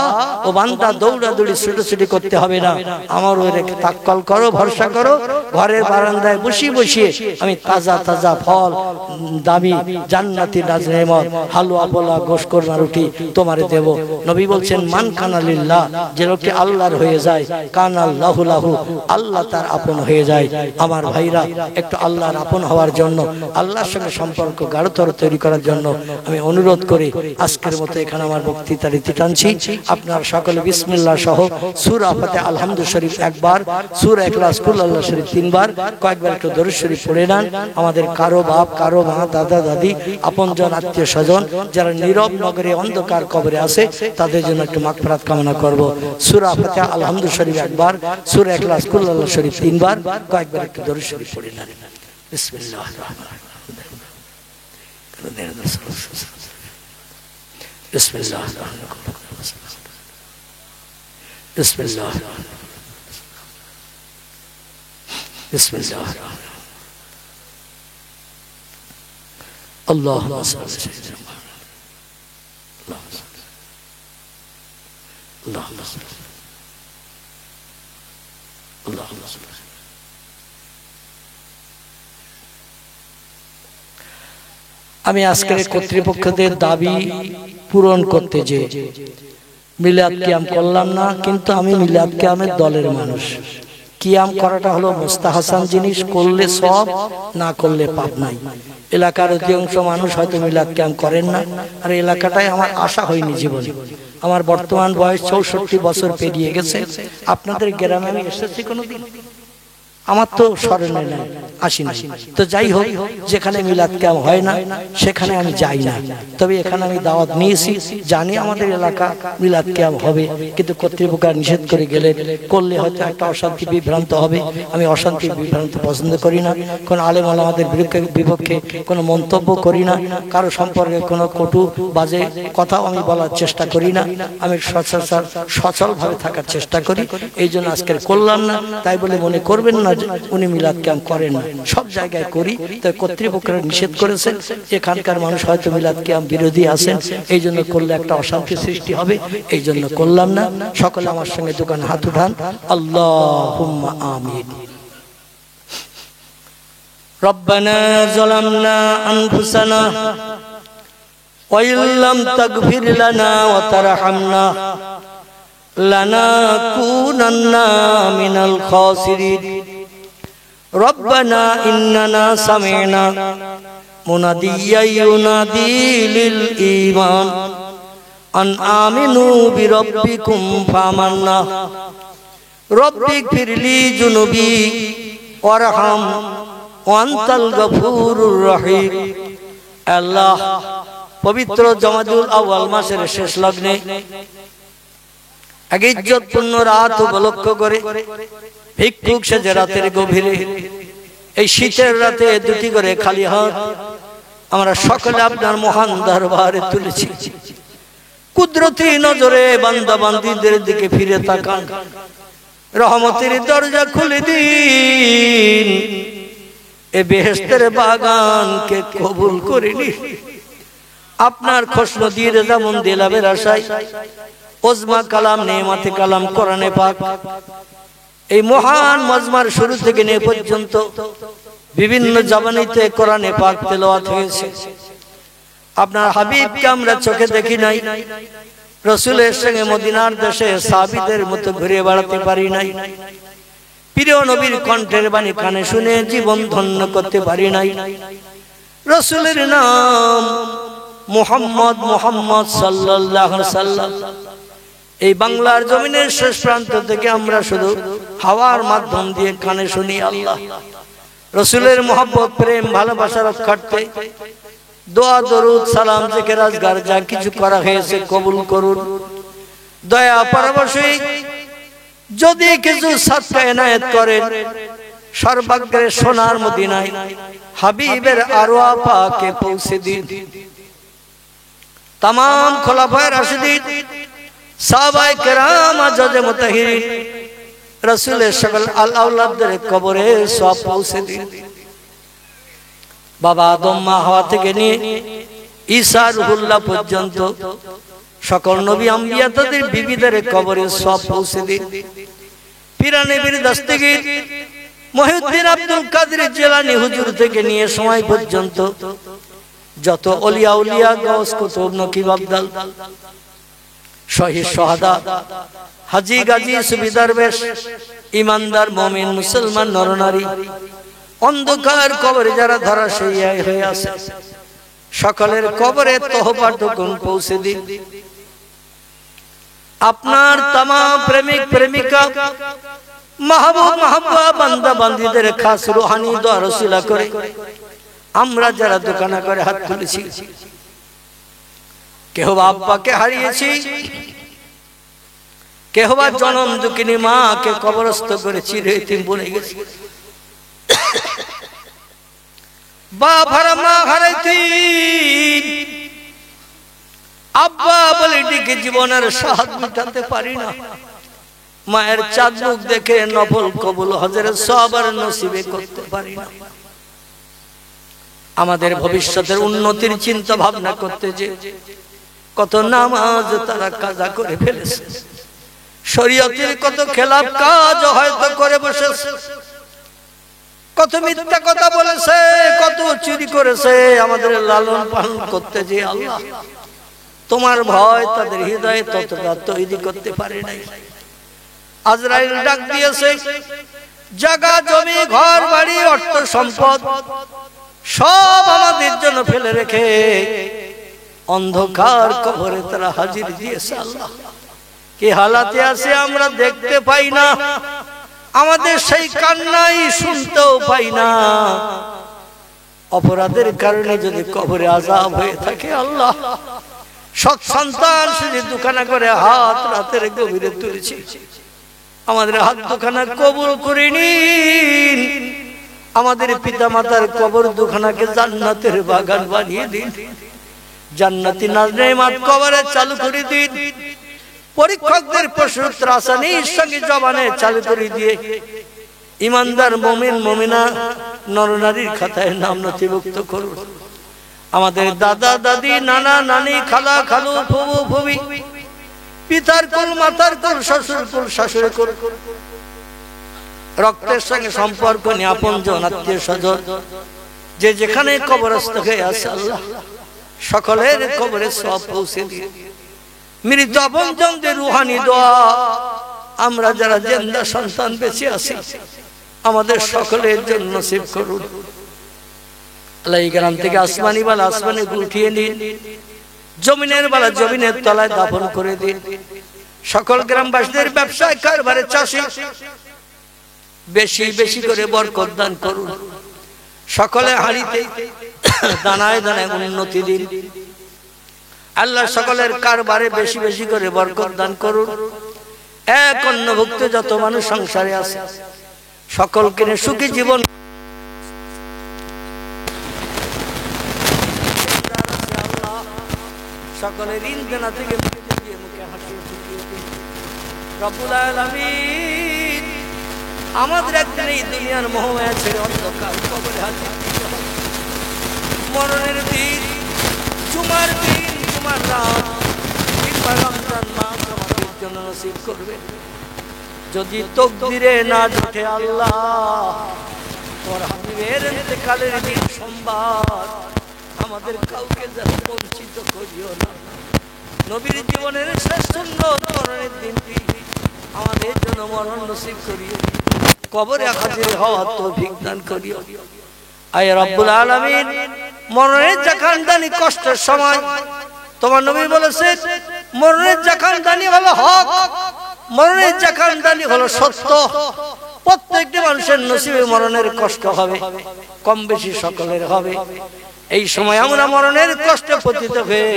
ও বান্দা দৌড়াদৌড়ি ছুটাছুটি করতে হবে না, আমার ওরে তাক্কাল করো, ভরসা করো। ঘরের বারান্দায় বসিয়ে বসিয়ে আমি তাজা তাজা ফল, দামি জান্নাতি নাজনেমত, হালুয়া পোলা, গোশ কোরমা রুটি তোমারে দেব। নবী বলছেন মান কানা লিল্লাহ, যে লোকটি আল্লাহর হয়ে যায়, কানা লাহু লাহু, আল্লাহ তার আপন হয়ে যায়। আমার ভাইরা একটু আল্লাহর আপন হওয়ার জন্য, আল্লাহর সঙ্গে সম্পর্ক গাঢ়তর তৈরি করার জন্য আমি অনুরোধ করি আজকের মতো এখানে আমার বক্তৃতা রীতি টানছি। আপনারা সকলে বিসমিল্লাহ সহ সূরা ফাতিহা আলহামদু শরীফ একবার, সূরা ইখলাস কুল আল্লাহ শরীফ 3 বার, কয়েকবার একটু দরুদ শরীফ পড়ে নেন। আমাদের কারো বাপ, কারো মা, দাদা দাদি, আপনজন, আত্মীয় স্বজন যারা নীরব নগরে অন্ধকার কবরে আছে তাদের জন্য একটু মাগফিরাত কামনা করব। সূরা ফাতিহা আলহামদু শরীফ একবার, সূরা ইখলাস কুল আল্লাহ শরীফ 3 বার, কয়েকবার একটু দরুদ শরীফ পড়ে নেন। বিসমিল্লাহির রহমানির রহিম। বিসমিল্লাহির রহমানির রহিম। বিসমিল্লাহির রহমানির রহিম। বিসমিল্লাহির রহমানির রহিম। আল্লাহুম্মা সাল্লি আলা সাইয়্যিদিনা মুহাম্মাদ। আল্লাহুম্মা সাল্লি। আল্লাহুম্মা সাল্লি। আমি আজকের কর্তৃপক্ষদের দাবি পূরণ করতে যে মিলাদ কিয়াম করলাম না, কিন্তু আমি মিলাদ কিয়ামের দলের মানুষ। কিয়াম করাটা হলো মুস্তাহাসান জিনিস, করলে সব, না করলে পাপ নাই। এলাকার অধিকাংশ মানুষ হয়তো মিলাদ কিয়াম করেন না, আর এলাকাটাই আমার আশা হয়নি জীবনে। আমার বর্তমান বয়স 64 বছর পেরিয়ে গেছে। আপনাদের গ্রামে আমি এসেছি কোনোদিন? আমার তো স্মরণে নাই, আসি না। তো যাই হোক, যেখানে মিলাদ কিয়াম হয় না সেখানে আমি যাই না। তবে এখানে আমি দাওয়াত নিয়েছি, জানি আমাদের এলাকা মিলাদ কিয়াম হবে, কিন্তু কর্তৃপক্ষ নিষেধ করে গেলে করলে হয়তো একটা অশান্তি বিভ্রান্ত হবে। আমি অশান্তি বিভ্রান্ত পছন্দ করি না। কোন আলেম ওলামাদের বিপক্ষে কোনো মন্তব্য করি না, কারো সম্পর্কে কোনো কটু বাজে কথাও আমি বলার চেষ্টা করি না। আমি সচলভাবে থাকার চেষ্টা করি। এই জন্য আজকের করলাম না, তাই বলে মনে করবেন না উনি মিলাদ ক্যাম্প করেন না, সব জায়গায় করি, তাই কর্তৃপক্ষরা নিষেধ করেছেন। এখানকার মানুষ হয়তো মিলাদ ক্যাম্প বিরোধী আছেন, এই জন্য করলে একটা অশান্তি সৃষ্টি হবে, এই জন্য করলাম না। সকলে আমার সঙ্গে দোকান হাত উঠান, আল্লাহুম্মা আমিন। রব্বানা যালামনা আনফুসানা ওয়া ইল্লাম তাগফির লানা ওয়া তারহামনা লানাকুনান্না মিনাল খাসিরিন। রব্বানা ইন্নানা সামি'না মুনাদিয়্যান ইউনাদি লিল ঈমান আন আমিনু বিরাব্বিকুম ফামান্না। রব্বিগফিরলি যুনুবি ওয়ারহাম ওয়া আনতাল গফুরুর রহিম। আল্লাহ, পবিত্র জমাদুল আউয়াল মাসের শেষ লগ্নে এক ইজ্জতপূর্ণ রাত উপলক্ষ করে ভিক্ষুক সেজে রাতের গভীরে এই শীতের রাতে দুটি করে খালি হাত আমরা সকলে আপনার মহান দরবারে তুলেছি। কুদরতি নজরে বান্দা বান্দীদের দিকে ফিরে তাকান, রহমতের দরজা খুলে দিন, এ বেহেশতের বাগানকে কবুল করে নিন। আপনার খুশনদী রেজামন্দি লাভের আশায় ওজমা কালাম নেমাতে কালাম কোরআনে পাক এই মহান মজমার শুরু থেকে নিয়ে পর্যন্ত বিভিন্ন জবানিতে কোরআনে পাক তেলাওয়াত হয়েছে। আপনার হাবিবকে আমরা চোখে দেখি নাই, রাসূলের সঙ্গে মদিনার দেশে সাহাবীদের মতো ঘুরে বেড়াতে পারি নাই, প্রিয় নবীর কণ্ঠের বাণী কানে শুনে জীবন ধন্য করতে পারি নাই। রাসূলের নাম মুহাম্মদ মুহাম্মদ সাল্লাল্লাহু আলাইহি সাল্লাম এই বাংলার জমিনের শেষ প্রান্ত থেকে আমরা শুধু হাওয়ার মাধ্যম দিয়ে কানে শুনি। আল্লাহ, রাসূলের মহব্বত প্রেম ভালোবাসার রক্ষার্থে দোয়া দরুদ সালাম জিকির আজকার যা কিছু করা হয়েছে কবুল করুন। দয়া পরবশী যদি কিছু সদকা এনায়েত করেন সর্বাগ্রে সোনার মদিনায় হাবিবের আরওয়া পাকে পৌঁছে দিন। तमाम खुलाफाए राशिदीन साहबाए किराम आजाद मुताहिरीन रसूल शकल आल औलादদের কবরে সওয়াব পৌঁছে দিন। বাবা আদম মা হাওয়া থেকে নিয়ে ঈসা রুহুল্লাহ পর্যন্ত সকল নবী আম্বিয়া তাদের বিবিদের কবরে সওয়াব পৌঁছে দিন। পীরানে বীর দস্তগীর মুহিউদ্দিন আব্দুল কাদের জিলানী হুজুর থেকে নিয়ে সময় পর্যন্ত যত ওলিয়া উলিয়া গাউস কুতুব নকিব আবদাল শহীদ সোহাদা হাজী গাজী সুবিদার বেশ ইমানদার মুমিন মুসলমান নরনারী অন্ধকার কবরে যারা ধরাশায়ী হয়ে আছে সকলের কবরে তহবাটুকুন পৌঁছে দিন। আপনার तमाम প্রেমিক প্রেমিকা মাহবুব মাহবুবা বান্দা বান্দীদের খাস রূহানি দোয়া রসিলা করে আমরা যারা দোকানা করে হাত তুলেছি, কেহ আব্বাকে হারিয়েছি, কেহ বা জনম দুঃখিনী মাকে কবরস্থ করেছি, রেতিম বলে গেছি, বাপ হারা মা হারাইছি, আব্বা বলে ডেকে জীবনের স্বাদ মেটাতে পারি না, মায়ের চাঁদ মুখ দেখে নফল কবুল হজের সবার নসিবে করতে পারি না। আমাদের ভবিষ্যতের উন্নতির চিন্তা ভাবনা করতে যে কত নামাজ তারা কাজা করে ফেলেছে, শরীয়তের কত খেলাফ কাজ হয়তো করে বসেছে, কত মিথ্যা কথা বলেছে, কত চুরি করেছে। আমাদের লালন পালন করতে যে আল্লাহ তোমার ভয় তাদের হৃদয়ে ততটা তৈরি করতে পারে নাই। আজরাইল ডাক দিয়েছে, জায়গা জমি ঘর বাড়ি অর্থ সম্পদ সব আমাদের জন্য ফেলে রেখে অন্ধকার কবরে তারা হাজির দিয়েছে। আল্লাহ কি হালাতে আছে আমরা দেখতে পাই না, আমাদের সেই কান্নাই শুনতেও পাই না। অপরাধের কারণে যদি কবরে আযাব হয়ে থাকে আল্লাহ সৎ সন্তান শুধু দুখানা করে হাত রাতের গভীরে তুলেছি, আমাদের হাত দুখানা কবুল করে নিন। আমাদের পিতা মাতার কবর দুখানাকে জান্নাতের বাগান বানিয়ে দিন, জান্নাতি নাজনেমাত কবরে চালু করে দিন। পরীক্ষকদের প্রশ্নোত্তর আসানির সঙ্গে জবানে চালু করে দিয়ে ইমানদার মুমিন মুমিনা নরনারীর খাতায় নাম নথিভুক্ত করুন। আমাদের দাদা দাদি নানা নানি খালা খালু ফুবু ফুবি পিতার কুল মাতার কুল শ্বশুর কুল শাশুড়ি কুল রক্তের সঙ্গে সম্পর্ক নিয়ে আপনজন আত্মীয় স্বজন যে যেখানে কবরস্থ হয়ে আছে আল্লাহ সকলের কবরে সওয়াব পৌঁছে দিয়ে মৃত আপনজনদের রুহানি দোয়া আমরা যারা জিন্দা সন্তান বেঁচে আছি আমাদের সকলের জন্য নসিব করুন। আল্লাহ এই গ্রাম থেকে আসমানি বালা আসমানে উঠিয়ে নিন, জমিনের বালা জমিনের তলায় দাফন করে দিন। সকল গ্রামবাসীদের ব্যবসায় কারবারে চাষে বেশি বেশি করে বরকত দান করুন। সকলে হাড়িতে দানায় দানায় উন্নতি দিন। আল্লাহ সকলের কারবারে বেশি বেশি করে বরকত দান করুন। এক অন্নভুক্ত যত মানুষ সংসারে আছে সকলকে সুখী জীবন সকলের ঋণ দেনা থেকে মুক্তি দিয়ে মুখে হাসি ফুটিয়ে দিন রব্বুল আলামিন। আমাদের একদিন এই দুনিয়ার মোহমায়া ছেড়ে অন্ধকার কবরে হাজির মরণের দিন, জুমার দিন, জুমার রাত কিংবা রমজান মাস আমাদের জন্য নসিব করবে। যদি তকদিরে না জোটে আল্লাহ তোর হাবিবের ইন্তেকালের দিন সোমবার আমাদের কাউকে যেন বঞ্চিত করিও না। নবীর জীবনের শেষ সুন্নত মরণের দিনটি আমাদের জন্য মরণ নসিব করিও, কবরে হাজির হওয়ার তৌফিক দান করিও। আয় রব্বুল আলামিন, মরণের জাকানদানি কষ্টের সময় তোমার নবী বলেছেন মরণের জাকানদানি হলো হক, মরণের জাকানদানি হলো সত্য। প্রত্যেকটি মানুষের নসিবে মরণের কষ্ট হবে, কম বেশি সকলের হবে। এই সময় আমরা মরণের কষ্টে পতিত হয়ে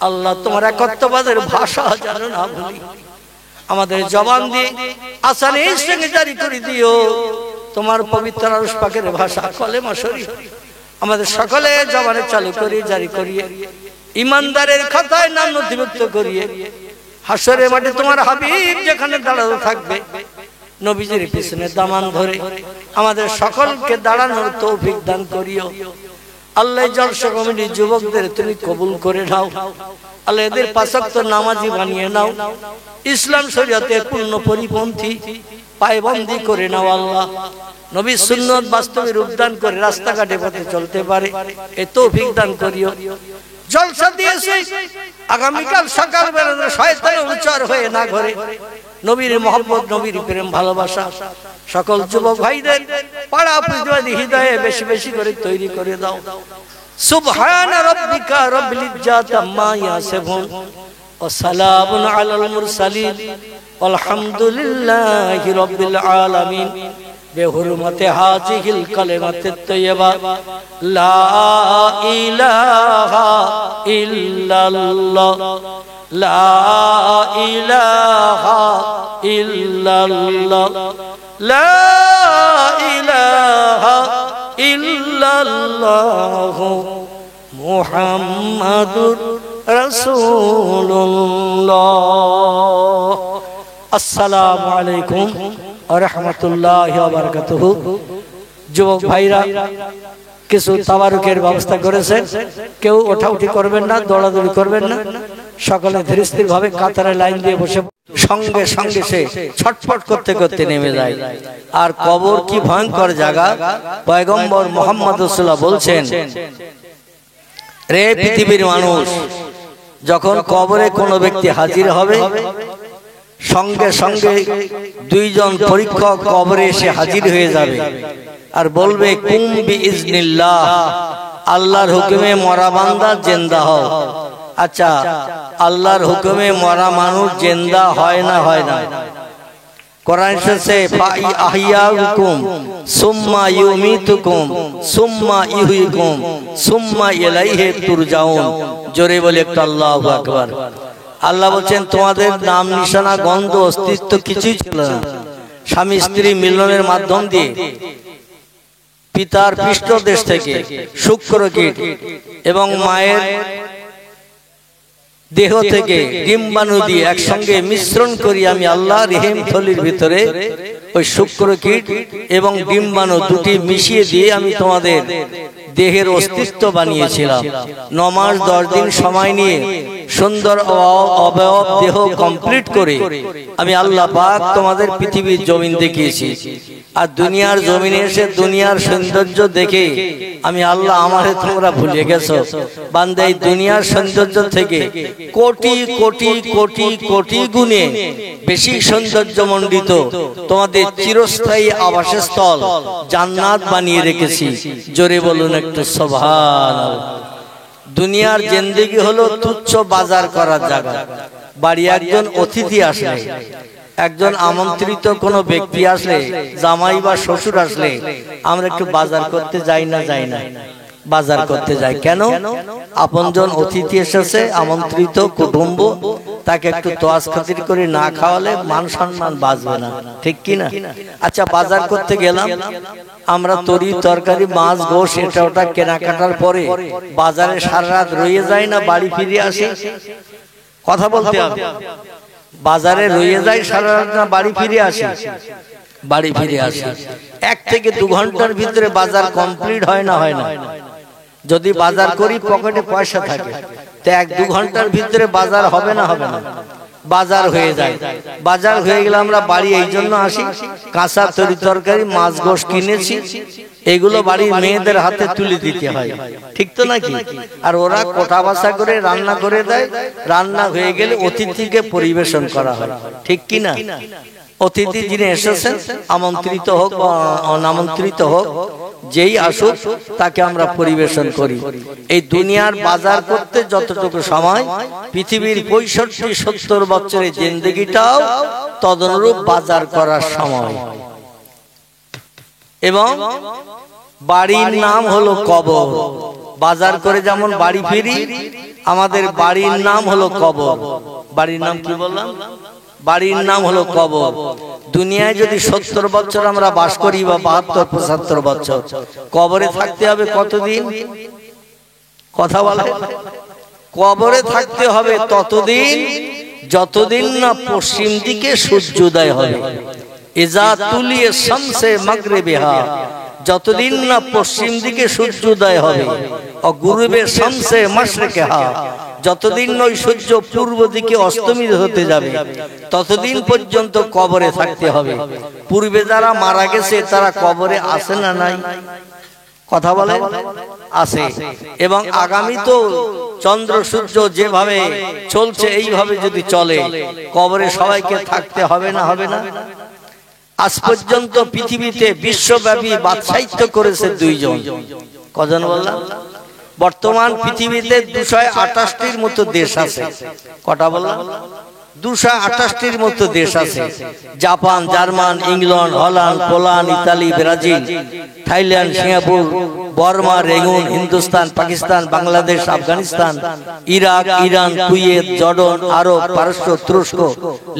আল্লাহ তোমার একত্ববাদের ভাষা যেন না ভুলি। আমাদের জবান দিয়ে আসানির সঙ্গে জারি করে দিও তোমার পবিত্র আরশ পাকের ভাষা কলেমা শরীফ। আমাদের সকলে জবানে চালু করিয়ে জারি করিয়ে ইমানদারের খাতায় নাম নথিভুক্ত করিয়ে হাসরের মাঠে তোমার হাবিব যেখানে দাঁড়ানো থাকবে নবীজির পিছনে দামান ধরে আমাদের সকলকে দাঁড়ানোর তৌফিক দান করিও। আল্লাহ জলসা কমিটির যুবকদের তুমি কবুল করে নাও। আল্লাহ এদের পাঁচ ওয়াক্ত নামাজি বানিয়ে নাও, ইসলাম শরীয়তের পূর্ণ পরিপন্থী পায়বন্দি করে নাও। আল্লাহ নবীর সুন্নত বাস্তবে রূপদান করে রাস্তাঘাটে পথে চলতে পারে এ তৌফিক দান করিও। জলসা দিয়েছে আগামীকাল সকাল বেলা শয়তানে উচ্চার হয়ে না ঘরে নবীর মহব্বত, নবীর প্রেম ভালোবাসা সকল যুবক ভাইদের পাড়া প্রতিবাদী হৃদয়ে বেশি বেশি করে তৈরি করে দাও। সুবহান রাব্বিকা রাব্বিল ইজ্জাতি আম্মা ইয়াসিফুন ওয়া সালামুন আলাল মুরসালিন আলহামদুলিল্লাহি রাব্বিল আলামিন। বেহুরমতে হাজিহিল কালিমাতে তয়্যিবা লা ইলাহা ইল্লাল্লাহ লা ইলাহা ইল্লাল্লাহ লা ইলাহা ইল্লাল্লাহ মুহাম্মাদুর রাসূলুল্লাহ। আসসালামু আলাইকুম ওয়া রাহমাতুল্লাহি ওয়া বারাকাতুহু। যুবক ভাইরা কিছু তাবারুকের ব্যবস্থা করেছেন, কেউ ওঠাউঠি করবেন না, দৌড়াদৌড়ি করবেন না, সকলে ধীরস্থির ভাবে কাতারে লাইন দিয়ে বসে সঙ্গে সঙ্গে সে ছটফট করতে করতে নেমে যায়। আর কবর কি ভয়ঙ্কর জায়গা। পয়গম্বর মুহাম্মদ রাসূলুল্লাহ বলছেন, রে পৃথিবীর মানুষ, যখন কবরে কোনো ব্যক্তি হাজির হবে সঙ্গে সঙ্গে দুইজন পরীক্ষক কবরে এসে হাজির হয়ে যাবে আর বলবে কুম বিইজনিল্লাহ, আল্লাহর হুকুমে মরা বান্দা জিন্দা হও। আচ্ছা, আল্লাহর হুকুমে মরা মানুষ জিন্দা হয় না? হয় না। কোরআন শরীফে ফাই আহইয়াকুম সুম্মা ইউমিতুকুম সুম্মা ইহয়িকুম সুম্মা ইলাইহি তুরজাউন। জোরে বলে একটু আল্লাহু আকবার। আল্লাহ বলেন তোমাদের নাম নিশানা গন্ধ অস্তিত্ব কিছুই ছিল না। স্বামী স্ত্রী মিলনের মাধ্যম দিয়ে পিতার পৃষ্ঠদেশ থেকে শুক্রকীট এবং মায়ের দেহ থেকে ডিম্বাণু দিয়ে একসঙ্গে মিশ্রণ করি আমি আল্লাহ রেহেম থলির ভিতরে ওই শুক্রকীট এবং ডিম্বাণু দুটি মিশিয়ে দিয়ে আমি তোমাদের দেহের অস্তিত্ব বানিয়েছিলাম। 9 মাস 10 দিন সময় নিয়ে সুন্দর অবয়ব দেহ কমপ্লিট করে আমি আল্লাহ পাক তোমাদের পৃথিবীর জমিন দেখিয়েছি। আর দুনিয়ার জমিনে এসে দুনিয়ার সৌন্দর্য দেখে আমি আল্লাহ আমারে তোমরা ভুলে গেছো। বান্দা এই দুনিয়ার সৌন্দর্য থেকে কোটি কোটি কোটি কোটি গুণে বেশি সৌন্দর্যমণ্ডিত তোমাদের চিরস্থায়ী আবাসস্থল জান্নাত বানিয়ে রেখেছি। জোরে বলুন একটু সুবহানাল্লাহ। দুনিয়ার জিন্দেগি হলো তুচ্ছ বাজার করার জায়গা। বাড়ি একজন অতিথি আসলে, একজন আমন্ত্রিত কোনো ব্যক্তি আসলে, জামাই বা শ্বশুর আসলে আমরা একটু বাজার করতে যাই না বাজার করতে যাই কেন? আপনজন অতিথি এসেছে, আমন্ত্রিত কুটুম্ব, তাকে একটু তোয়াজ খাতির করে না খাওয়ালে মান সম্মান বাঁচবে না, ঠিক কি না? আচ্ছা, বাজার করতে গেলাম আমরা, তরি তরকারি মাছ গোশ এটা ওটা কেনাকাটার পরে বাজারে সারা রাত রয়ে যায় না বাড়ি ফিরে আসে? কথা বলতে হবে। বাজারে রয়ে যায় সারা রাত না বাড়ি ফিরে আসে? বাড়ি ফিরে আসে। 1 থেকে 2 ঘন্টার ভিতরে বাজার কমপ্লিট হয় না? যদি বাজার করি পকেটে পয়সা থাকে তো 1-2 ঘন্টার ভিতরে বাজার হবে না? বাজার হয়ে যায়। বাজার হয়ে গেলে আমরা বাড়ি এই জন্য আসি, কাঁচা তরি তরকারি মাছ গোশ কিনেছি এগুলো বাড়ির মেয়েদের হাতে তুলে দিতে হয়, ঠিক তো নাকি? আর ওরা কোটা বাছা করে রান্না করে দেয়, রান্না হয়ে গেলে অতিথিকে পরিবেশন করা হয়, ঠিক কি না? অতিথি যিনি এসেছেন, আমন্ত্রিত হোক বা অনামন্ত্রিত হোক, যেই আসুক তাকে আমরা পরিবেশন করি। এই দুনিয়ার বাজার করতে যতটুকু সময়, পৃথিবীর 65-70 বছরের জিন্দেগিটাও তদনুরূপ বাজার করার সময়। এবং বাড়ির নাম হলো কবর। বাজার করে যেমন বাড়ি ফিরি, আমাদের বাড়ির নাম হলো কবর। বাড়ির নাম কি বললাম? বাড়ির নাম হলো কবর। দুনিয়ায় যদি 70 বছর আমরা বাস করি বা 72-75 বছর, কবরে থাকতে হবে কতদিন? কথা বলে, কবরে থাকতে হবে ততদিন যতদিন না পশ্চিম দিকে সূর্যোদয় হবে। ইজা তুলিয়ে শামসে মাগরিবিহা, যতদিন না পশ্চিম দিকে সূর্যোদয় হবে। ও গুরুবে শামসে মাশরিকিহা, যতদিন ওই সূর্য পূর্ব দিকে অস্তমিত হতে যাবে ততদিন পর্যন্ত কবরে থাকতে হবে। পূর্বে যারা মারা গেছে তারা কবরে আছে না নাই? কথা বলে, আছে। এবং আগামী তো চন্দ্র সূর্য যেভাবে চলছে এইভাবে যদি চলে কবরে সবাইকে থাকতে হবে না? আজ পর্যন্ত পৃথিবীতে বিশ্বব্যাপী বাদশাহিত্য করেছে 2 জন। কজন বললাম? বর্তমান পৃথিবীতে 228টির মতো দেশ আছে। কটা বললাম? 228টির মতো দেশ আছে। Japan, German, England, Holland, Poland, Italy, Brazil, Thailand, Singapore, Burma, Rangoon, Hindustan, Pakistan, Bangladesh, Afghanistan, Iraq, Iran, Kuwait, Jordan, Arab, পারস্য, তুরস্ক,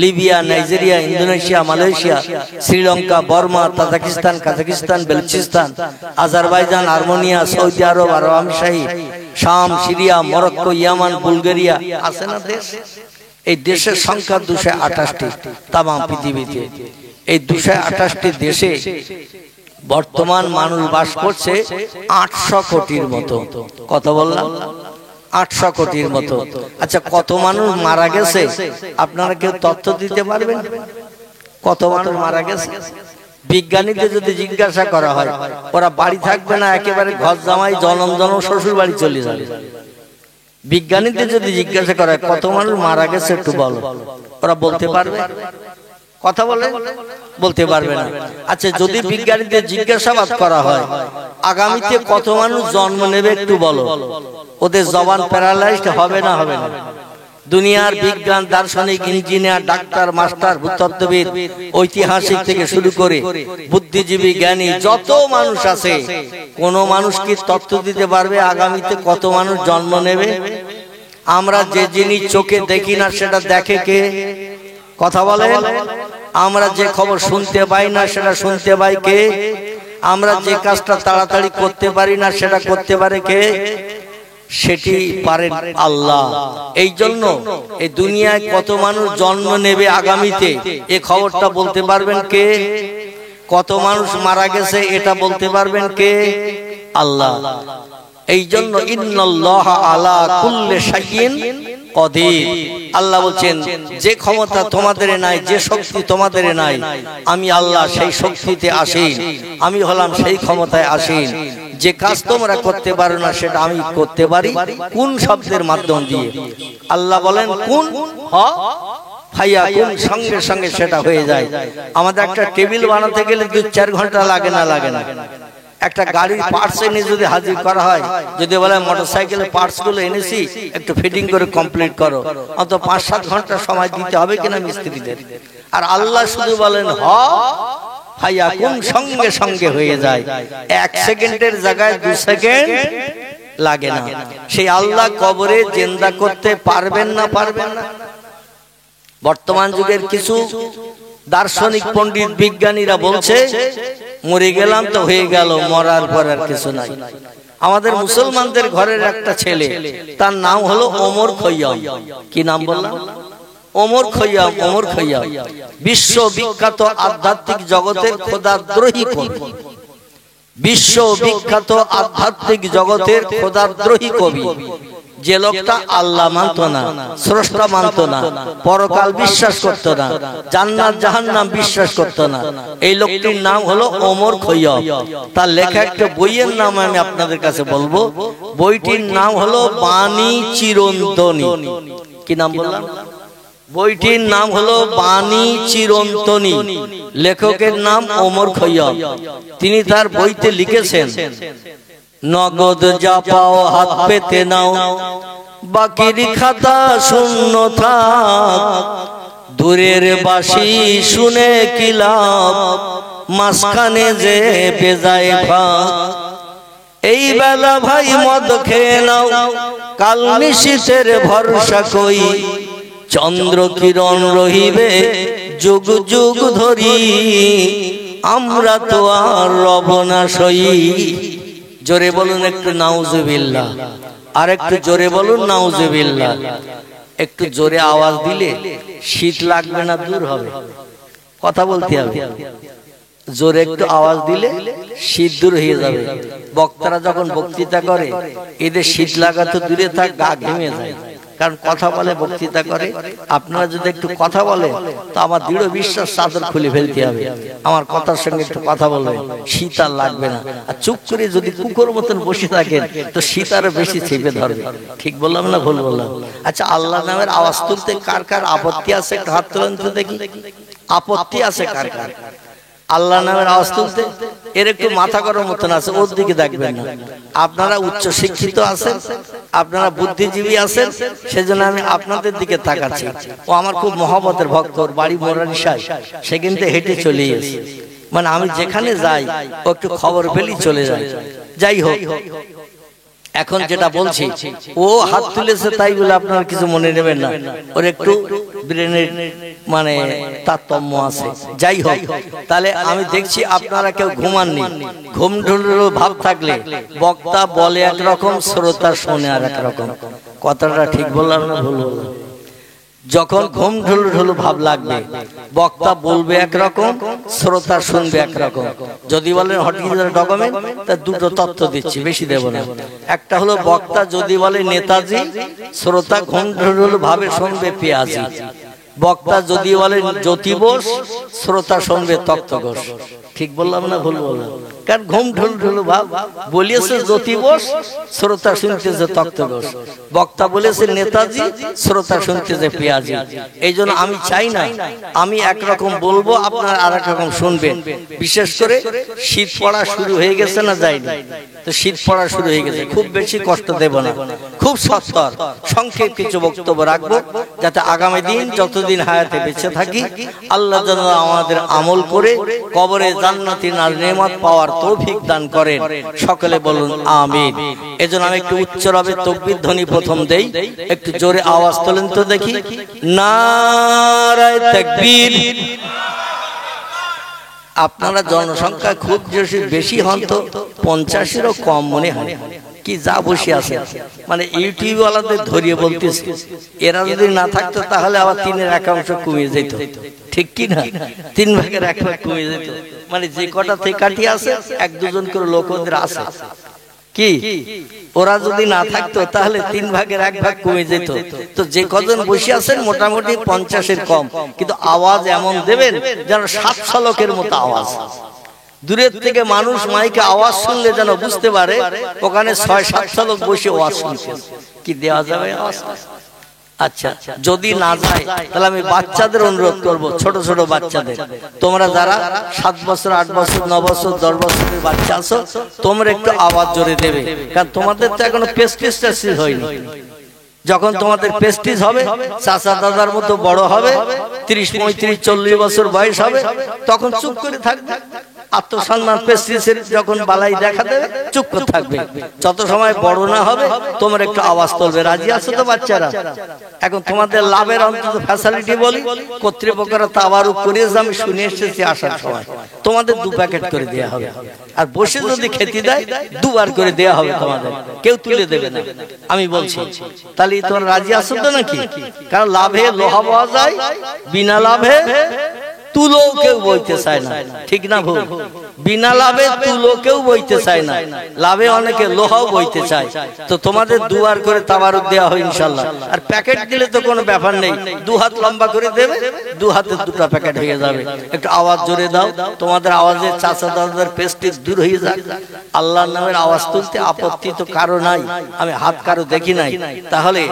Libya, Nigeria, Indonesia, Malaysia, Sri Lanka, Burma, Tajikistan, Kazakhstan, Balochistan, Azerbaijan, Armenia, Saudi Arab, Arab আমিরশাহী, শাম, সিরিয়া, মরক্কো, ইয়ামান, বুলগেরিয়া, আছে না দেশ? এই দেশের সংখ্যা 228টি তাম পৃথিবীতে। এই 228টি দেশে বর্তমান মানুষ বাস করছে 800 কোটির মতো। কত বললাম? 800 কোটির মতো। আচ্ছা, কত মানুষ মারা গেছে আপনারা কেউ তথ্য দিতে পারবেন? কত মানুষ মারা গেছে? বিজ্ঞানীদের যদি জিজ্ঞাসা করা হয় ওরা বাড়ি থাকবে না, একেবারে ঘর জামাই জনম শ্বশুর বাড়ি চলে যাবে। বিজ্ঞানীদের যদি জিজ্ঞাসা করা হয় কত মানুষ মারা গেছে একটু বলো, ওরা বলতে পারবে? কথা বলে, বলতে পারবে না। আচ্ছা, যদি বিজ্ঞানীদের জিজ্ঞাসাবাদ করা হয় আগামীতে কত মানুষ জন্ম নেবে একটু বলো, ওদের জবান প্যারালাইজড হবে না? দুনিয়ার বিজ্ঞান, দার্শনিক, ইঞ্জিনিয়ার, ডাক্তার, মাস্টার, ভূতত্ত্ববিদ, ঐতিহাসিক থেকে শুরু করে বুদ্ধিজীবী, জ্ঞানী যত মানুষ আছে, কোন মানুষ কি তথ্য দিতে পারবে আগামীতে কত মানুষ জন্ম নেবে? আমরা যে জিনিস চোখে দেখি না সেটা দেখে কে? কথা বলে। আমরা যে খবর শুনতে পাই না সেটা শুনতে পাই কে? আমরা যে কাজটা তাড়াতাড়ি করতে পারি না সেটা করতে পারে কে? সেটি পারেন আল্লাহ। এই জন্য এই দুনিয়ায় কত মানুষ জন্ম নেবে আগামীতে এই খবরটা বলতে পারবেন কে? কত মানুষ মারা গেছে এটা বলতে পারবেন কে? আল্লাহ। এই জন্য ইন্নাল্লাহা আলা কুল্লি শাইইন কদির। আল্লাহ বলছেন যে ক্ষমতা তোমাদের নাই, যে শক্তি তোমাদের নাই, আমি আল্লাহ সেই শক্তিতে আসীন, আমি হলাম সেই ক্ষমতায় আসীন। যে কাজ তোমরা করতে পারো না সেটা আমি করতে পারি। কোন শব্দের মাধ্যম দিয়ে? আল্লাহ বলেন কোন ভাইয়া, কোন সঙ্গে সঙ্গে সেটা হয়ে যায়। আমাদের একটা টেবিল বানাতে গেলে 2-4 ঘন্টা লাগে না? লাগে না? একটা গাড়ির পার্টস এনে যদি হাজির করা হয়, যদি বলে মোটরসাইকেলের পার্টস গুলো এনেছি একটু ফিটিং করে কমপ্লিট করো, অত 5-7 ঘন্টা সময় দিতে হবে কিনা মিস্ত্রিদের? আর আল্লাহ শুধু বলেন হ ভাইয়া, কোন সঙ্গে সঙ্গে হয়ে যায়। 1 সেকেন্ডের জায়গায় 2 সেকেন্ড লাগে না। সেই আল্লাহ কবরে জিন্দা করতে পারবেন না? পারবেন না? বর্তমান যুগের কিছু দার্শনিক পণ্ডিত বিজ্ঞানীরা বলছে মরে গেলাম তো হয়ে গেল, মরার পর আর কিছু নাই। আমাদের মুসলমানদের ঘরের একটা ছেলে, তার নাম হলো ওমর খৈয়াম। কি নাম বললাম? ওমর খৈয়াম। ওমর খৈয়াম বিশ্ববিখ্যাত আধ্যাত্মিক জগতের খোদাদ্রোহী কবি। বিশ্ববিখ্যাত আধ্যাত্মিক জগতের খোদাদ্রোহী কবি। যে লোকটা আল্লাহ মানত না, স্রষ্টা মানত না, পরকাল বিশ্বাস করত না, জান্নাত জাহান্নাম বিশ্বাস করত না, এই লোকটির নাম হলো ওমর খৈয়াম। তার লেখা একটা বইয়ের নাম আমি আপনাদের কাছে বলবো। বইটির নাম হলো বাণী চিরন্তনী। কি নাম বললাম? বইটির নাম হলো বাণী চিরন্তনী। লেখকের নাম ওমর খৈয়াম। তিনি তার বইতে লিখেছেন, নগদ যা পাও হাত পেতে নাও, বাকির খাতা শূন্য থাক, দূরের বাঁশি শুনে কি লাভ, মাঝখানে যে বেজায় ভাগ। এই বেলা ভাই মদ খেয়ে নাও, কাল নিশীথের ভরসা কই, চন্দ্র কিরণ রহিবে যুগ যুগ ধরি, আমরা তো আর রব না সই। জোরে বলুন একটু নাউজুবিল্লাহ। আর একটু জোরে বলুন নাউজুবিল্লাহ। একটু জোরে আওয়াজ দিলে শীত লাগবে না, দূর হবে। কথা বলতে হবে। জোরে একটু আওয়াজ দিলে শীত দূর হয়ে যাবে। বক্তারা যখন বক্তৃতা করে এদের শীত লাগা তো দূরে থাক, গা ঘেমে যায়, কারণ কথা বলে, বক্তৃতা করে। আপনারা যদি একটু কথা বলে তো আমার দৃঢ় বিশ্বাস চাদর খুলে ফেলতে হবে। আমার কথার সঙ্গে একটু কথা বলবেন, শীত আর লাগবে না। আর চুপ করে যদি কুকুর মতন বসে থাকেন তো শীত আরো বেশি চেপে ধরবে। ঠিক বললাম না ভুল বললাম? আচ্ছা, আল্লাহ নামের আওয়াজ তুলতে কার কার আপত্তি আছে? একটু হাত তুলেন তো দেখি। আপত্তি আছে কার কার আল্লাহ নামের আওয়াজ তুলতে? এর একটু মাথা করার মতন আছে, ওর দিকে দেখবেন না। আপনারা উচ্চ শিক্ষিত আছেন, আপনারা বুদ্ধিজীবী আছেন, সেজন্য আমি আপনাদের দিকে তাকাচ্ছি। ও আমার খুব মহব্বতের ভক্ত, ওর বাড়ি মোরারিশায়, সেখান থেকে হেঁটে চলে এসেছে। মানে আমি যেখানে যাই ও একটু খবর পেলি চলে যায়। যাই হোক, এখন যেটা বলছি, ও হাত তুলেছে তাই বলে আপনারা কিছু মনে নেবেন না, ওর একটু ব্রেনের মানে তারতম্য আছে। যাই হোক, তাহলে আমি দেখছি আপনারা কেউ ঘুমাননি। ঘুম ঢুলুর ভাব থাকলে বক্তা বলে একরকম, শ্রোতা শোনে আর একরকম। কথাটা ঠিক বললাম না ভুল বললাম? যখন ঘুম ঢুলু ঢুলু ভাব লাগবে, বক্তা বলবে একরকম, শ্রোতা শুনবে একরকম। যদি বলেন হটিজার ডকুমেন্ট, তা দুটো তত্ত্ব দিচ্ছি, বেশি দেব না। একটা হলো বক্তা যদি বলে নেতাজি, শ্রোতা ঘুম ঢুলু ঢুলু ভাবে শুনবে পেঁয়াজি। বক্তা যদি বলে জ্যোতি বোস, শ্রোতা শুনবে তক্ত ঘোষ। ঠিক বললাম না ভুল বললাম? কারণ ঘুম ঢুল ঢুলু ভাব বলিয়েছে জ্যোতি বোস, শ্রোতা শুনতেছে তক্ত ঘোষ। বক্তা বলেছে নেতাজি, শ্রোতা শুনতেছে পেঁয়াজি। এই জন্য আমি চাই না আমি একরকম বলবো, আপনারা আর এক রকম শুনবেন। বিশেষ করে শীত পড়া শুরু হয়ে গেছে না, যায়নি তো? শীত পড়া শুরু হয়ে গেছে, খুব বেশি কষ্ট দেব না, খুব সত্তর সংক্ষেপ কিছু বক্তব্য রাখবো, যাতে আগামী দিন যতদিন হায়াতে বেঁচে থাকি আল্লাহ যেন আমাদের আমল করে কবরে জান্নাতি নেয়ামত পাওয়ার তৌফিক দান করেন। সকলে বলুন আমিন। এজন্য আমি একটু উচ্চভাবে তাকবীর ধ্বনি প্রথম দেই, একটু জোরে আওয়াজ তোলেন তো দেখি। নারায়ে তাকবীর। আপনারা জনসংখ্যা খুব বেশি হন তো 50-এরও কম মনে হয়। কি যা বসে আছে, মানে ইউটিউব ওয়ালাদের ধরিয়ে বলতেছে, এরা যদি না থাকতো তাহলে আবার 3/1 কমিয়ে যেত, ঠিক কি না? 3/1 কমিয়ে যেত, মানে যে কটা থেকে কাটি আছে 1-2 করে লোক ওদের আছে, কি ওরা যদি না থাকতো তাহলে 3/1 কমে যেত। তো যে কজন বসে আছেন মোটামুটি 50-এর কম, কিন্তু আওয়াজ এমন দেবেন যেন 700 লোকের মতো আওয়াজ। দূরের থেকে মানুষ মাইকে আওয়াজ শুনলে যেন বুঝতে পারে ওখানে 600-700 লোক বসে আওয়াজ শুনছে। কি দেওয়া যাবে আওয়াজ? আচ্ছা, যদি না যায় তাহলে আমি বাচ্চাদের অনুরোধ করব, ছোট ছোট বাচ্চাদের, তোমরা যারা 7 বছর 8 বছর 9 বছর 10 বছরের বাচ্চা আছো, তোমরা একটু আওয়াজ জোরে দেবে, কারণ তোমাদের তো এখনো প্রেস্টিজ হয়নি। যখন তোমাদের প্রেস্টিজ হবে, চাচা দাদার মতো বড় হবে, 30, 35, 40 বছর বয়স হবে, তখন চুপ করে থাকবে। আত্মসম্মান প্রেস্টিজের যখন বালাই দেখা দেবে চুপ করে থাকবে। যত সময় বড় না হবে তোমরা একটু আওয়াজ তুলবে। রাজি আছো তো বাচ্চারা? এখন তোমাদের লাভের অন্তত ফ্যাসিলিটি বলি, কর্তৃপক্ষরা তাবারুক করিয়েছে, আমি শুনে এসেছি আসার সময়, তোমাদের 2 প্যাকেট করে দেওয়া হবে, আর বসে যদি খেতে দেয় 2 বার করে দেওয়া হবে, তোমাদের কেউ তুলে দেবে না, আমি বলছি। তাহলে তোমরা রাজি আছো তো নাকি? কারণ লাভে লোহা পাওয়া যায়, বিনা লাভে তুলো কেউ বইতে চায় না, ঠিক না ভুল? বিনা লাভে তুলো কেউ বইতে চায় না, লাভে অনেকে লোহাও বইতে চায়। তো তোমাদের 2 বার করে তাবারুক দেওয়া হয় ইনশাআল্লাহ। আর প্যাকেট দিলে তো কোনো ব্যাপার নেই, 2 হাত লম্বা করে দেবে, 2 হাতে 2টা প্যাকেট হয়ে যাবে। একটু আওয়াজ জোরে দাও, তোমাদের আওয়াজে চাচা দাদাদের প্রেস্টিজ দূর হয়ে যাক। আল্লাহর নামের আওয়াজ তুলতে আপত্তি তো কারো নাই, আমি হাত কারো দেখি নাই। তাহলে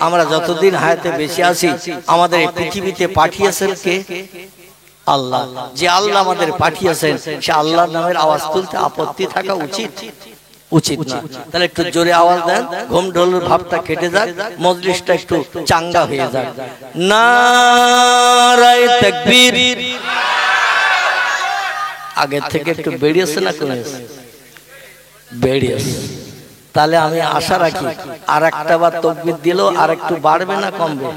আমরা যতদিন হায়াতে বেঁচে আছি, আমাদের এই পৃথিবীতে পাঠিয়েছেন কে? আল্লাহ। যে আল্লাহ আমাদের পাঠিয়েছেন, সে আল্লাহর নামের আওয়াজ তুলতে আপত্তি থাকা উচিত না? তাহলে একটু জোরে আওয়াজ দেন, ঘুম ঢোলের ভাবটা কেটে যাক, মজলিসটা একটু চাঙ্গা হয়ে যাক। নারায়ে তাকবীর। আগে থেকে একটু বেরিয়েছে না কমেছে? বেরিয়েছে। তাহলে আমি আশা রাখি আর একটা বার তাকবীর দিলেও আর একটু বাড়বে না কমবে?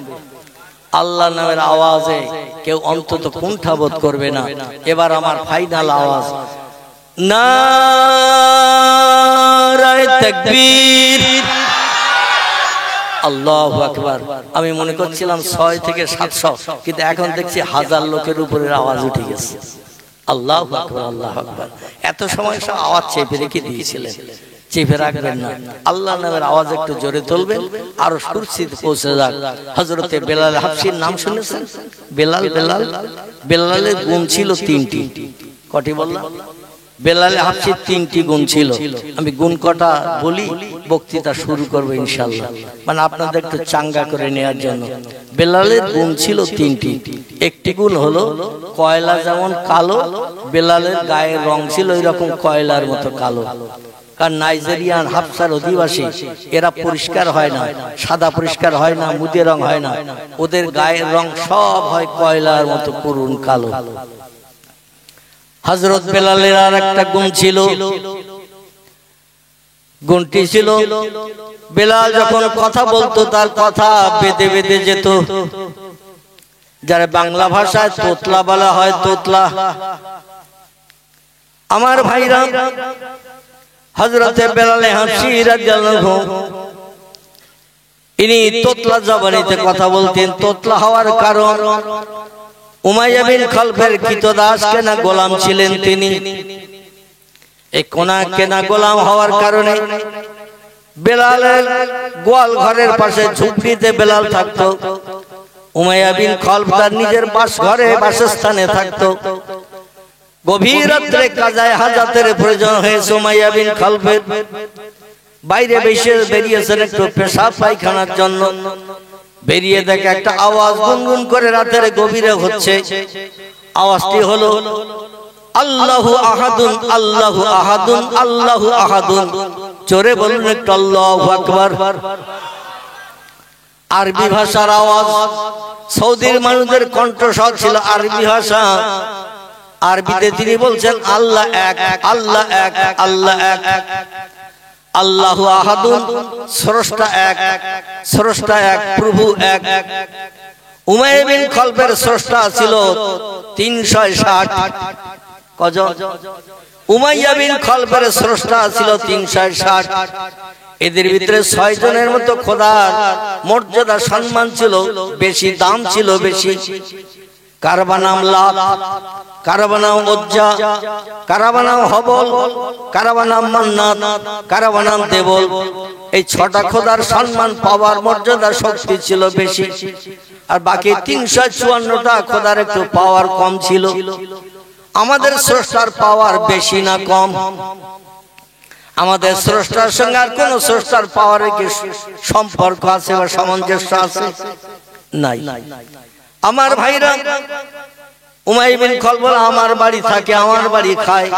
আল্লাহ নামের আওয়াজে কেউ অন্তত কুণ্ঠাবোধ করবে না। এবার আমার ফাইনাল আওয়াজ, নারায়ে তাকবীর, আল্লাহু আকবার। আমি মনে করছিলাম 6 থেকে 700, কিন্তু এখন দেখছি 1000 লোকের উপরে আওয়াজ উঠে গেছে। আল্লাহু আকবার, আল্লাহু আকবার। এত সময় সব আওয়াজ চেপে রেখে দিয়েছিলেন, চেপে রাখবেন না। আল্লাহ নামের আওয়াজ একটু জোরে তুলবেন, আরো কুরসিতে পৌঁছে যাক। হযরতে বেলাল হাবশির নাম শুনেছেন? বেলালের গুণ ছিল 3টি। কটি বললাম? বেলাল হাবশির 3টি গুণ ছিল। আমি গুণ কটা বলি, বক্তৃতা শুরু করব ইনশাআল্লাহ, মানে আপনাদের একটু চাঙ্গা করে নেওয়ার জন্য। বেলালের গুণ ছিল 3টি। একটি গুণ হলো কয়লা যেমন কালো, বেলালের গায়ের রং ছিল এরকম কয়লার মতো কালো। কারণ নাইজেরিয়ান হাবশার অধিবাসী, এরা পরিষ্কার হয় না, সাদা পরিষ্কার হয় না, মুদে রং হয় না, ওদের গায়ের রং সব হয় কয়লার মতো করুণ কালো। হযরত বেলালের আর একটা গুণ ছিল, গুণটি ছিল বেলাল যখন কথা বলতো তার কথা বেঁধে বেঁধে যেত। যারা বাংলা ভাষায় তোতলা বলা হয়, তোতলা। আমার ভাইরা, হযরতে বেলাল হাবশী রাদিয়াল্লাহু ইনি তোতলা জবানিতে কথা বলতেন। তোতলা হওয়ার কারণ, উমাইয়া বিন খালফের কৃতদাস কেনা গোলাম ছিলেন তিনি। এই কোনা কেনা গোলাম হওয়ার কারণে বেলালের গোয়াল ঘরের পাশে ঝুপড়িতে বেলাল থাকতো। উমাইয়া বিন খালফ তার নিজের বাসঘরে বাসস্থানে থাকতো। গভীর রাত্রে কাজায়ে হাজাতের প্রয়োজন হয়েছে উমাইয়া বিন খালফের। বাইরে বেরিয়েছেন একটু পেশাব পায়খানার জন্য। বেরিয়ে দেখে একটা আওয়াজ গুনগুন করে রাতের গভীরে হচ্ছে। আওয়াজটি হলো আল্লাহু আহাদুন, আল্লাহু আহাদুন, আল্লাহু আহাদুন। জোরে বলুন একটু আল্লাহু আকবার। আরবি ভাষার আওয়াজ। সৌদির মানুষদের কণ্ঠস্বর ছিল আরবি ভাষা। আরবিতে তিনি বলছেন আল্লাহ এক, আল্লাহ এক, আল্লাহ এক। আল্লাহু আহাদুন, স্রষ্টা এক, স্রষ্টা এক, প্রভু এক। উমাইয়া বিন খালফের স্রষ্টা ছিল 360। কজন? উমাইয়া বিন খালফের স্রষ্টা ছিল 360। এদের ভিতরে 6 জনের মতো খোদার মর্যাদা সম্মান ছিল বেশি, দাম ছিল বেশি। কারবা নাম লাত, কারবা নাম উজ্জা, কারবা নাম হবল, কারবা নাম মান্নাত, কারবা নাম দেবল। এই 6টা খোদার সম্মান পাওয়ার মর্যাদা শক্তি ছিল বেশি, আর বাকি 354টা খোদার একটু পাওয়ার কম ছিল। আমাদের স্রষ্টার পাওয়ার বেশি না কম? আমাদের স্রষ্টার সঙ্গে আর কোন স্রষ্টার পাওয়ারে কি সম্পর্ক আছে বা সামঞ্জস্য আছে? নাই। আমার ভাইরা, উমাই বিন খালদ বলে আমার বাড়ি থাকে, আমার বাড়ি খায়,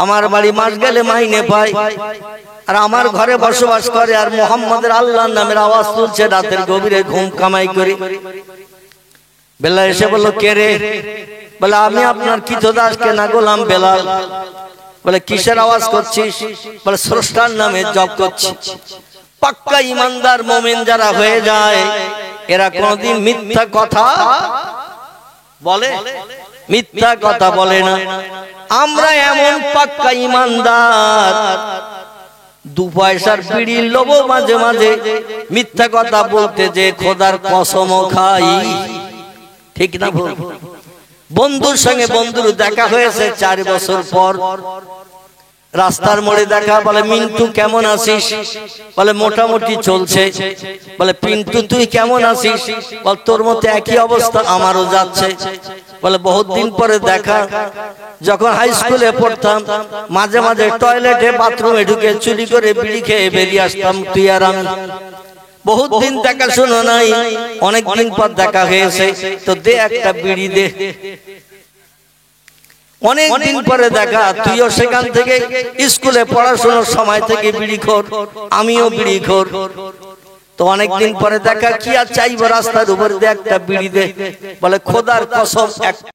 আমার বাড়ি মাস গেলে মাইনে পায়, আর আমার ঘরে বসবাস করে, আর মুহাম্মাদের আল্লাহর নামের আওয়াজ তুলছে রাতের গভীরে ঘুম কামাই করে। বেলাল এসে বলল, কে রে? বলে আমি আপনার কৃতদাস কেনা গোলাম বেলাল। বলে কিসের আওয়াজ করছিস? বলে স্রষ্টার নামে জপ করছি। পাক্কা ইমানদার মুমিন যারা হয়ে যায় এরা কোনদিন মিথ্যা কথা বলে? মিথ্যা কথা বলে না। আমরা এমন পাক্কা ইমানদার, 2 পয়সার বিড়ির লোভও মাঝে মাঝে মিথ্যা কথা বলতে যে খোদার কসমও খাই। ঠিক না ভুল? বন্ধুর সঙ্গে বন্ধুর দেখা হয়েছে 4 বছর পর, রাস্তার মোড়ে দেখা। বলে মিন্টু কেমন আছিস? বলে মোটামুটি চলছে। বলে পিন্টু তুই কেমন আছিস? বল তোর মতো একই অবস্থা আমারও যাচ্ছে। বলে বহুত দিন পরে দেখা। যখন হাই স্কুলে পড়তাম মাঝে মাঝে টয়লেটে বাথরুমে ঢুকে চুরি করে বিড়ি খেয়ে বেরিয়ে আসতাম তুই আর আমি। বহুত দিন দেখা শোনা নাই, অনেক দিন পর দেখা হয়েছে, তো দে একটা বিড়ি দে। অনেক দিন পরে দেখা, তুইও সেখান থেকে স্কুলে পড়াশোনার সময় থেকে বিড়িখোর, আমিও বিড়িখোর। তো অনেকদিন পরে দেখা, কি আর চাইবো, রাস্তার উপর দিয়ে একটা বিড়ি দে। বলে খোদার কসম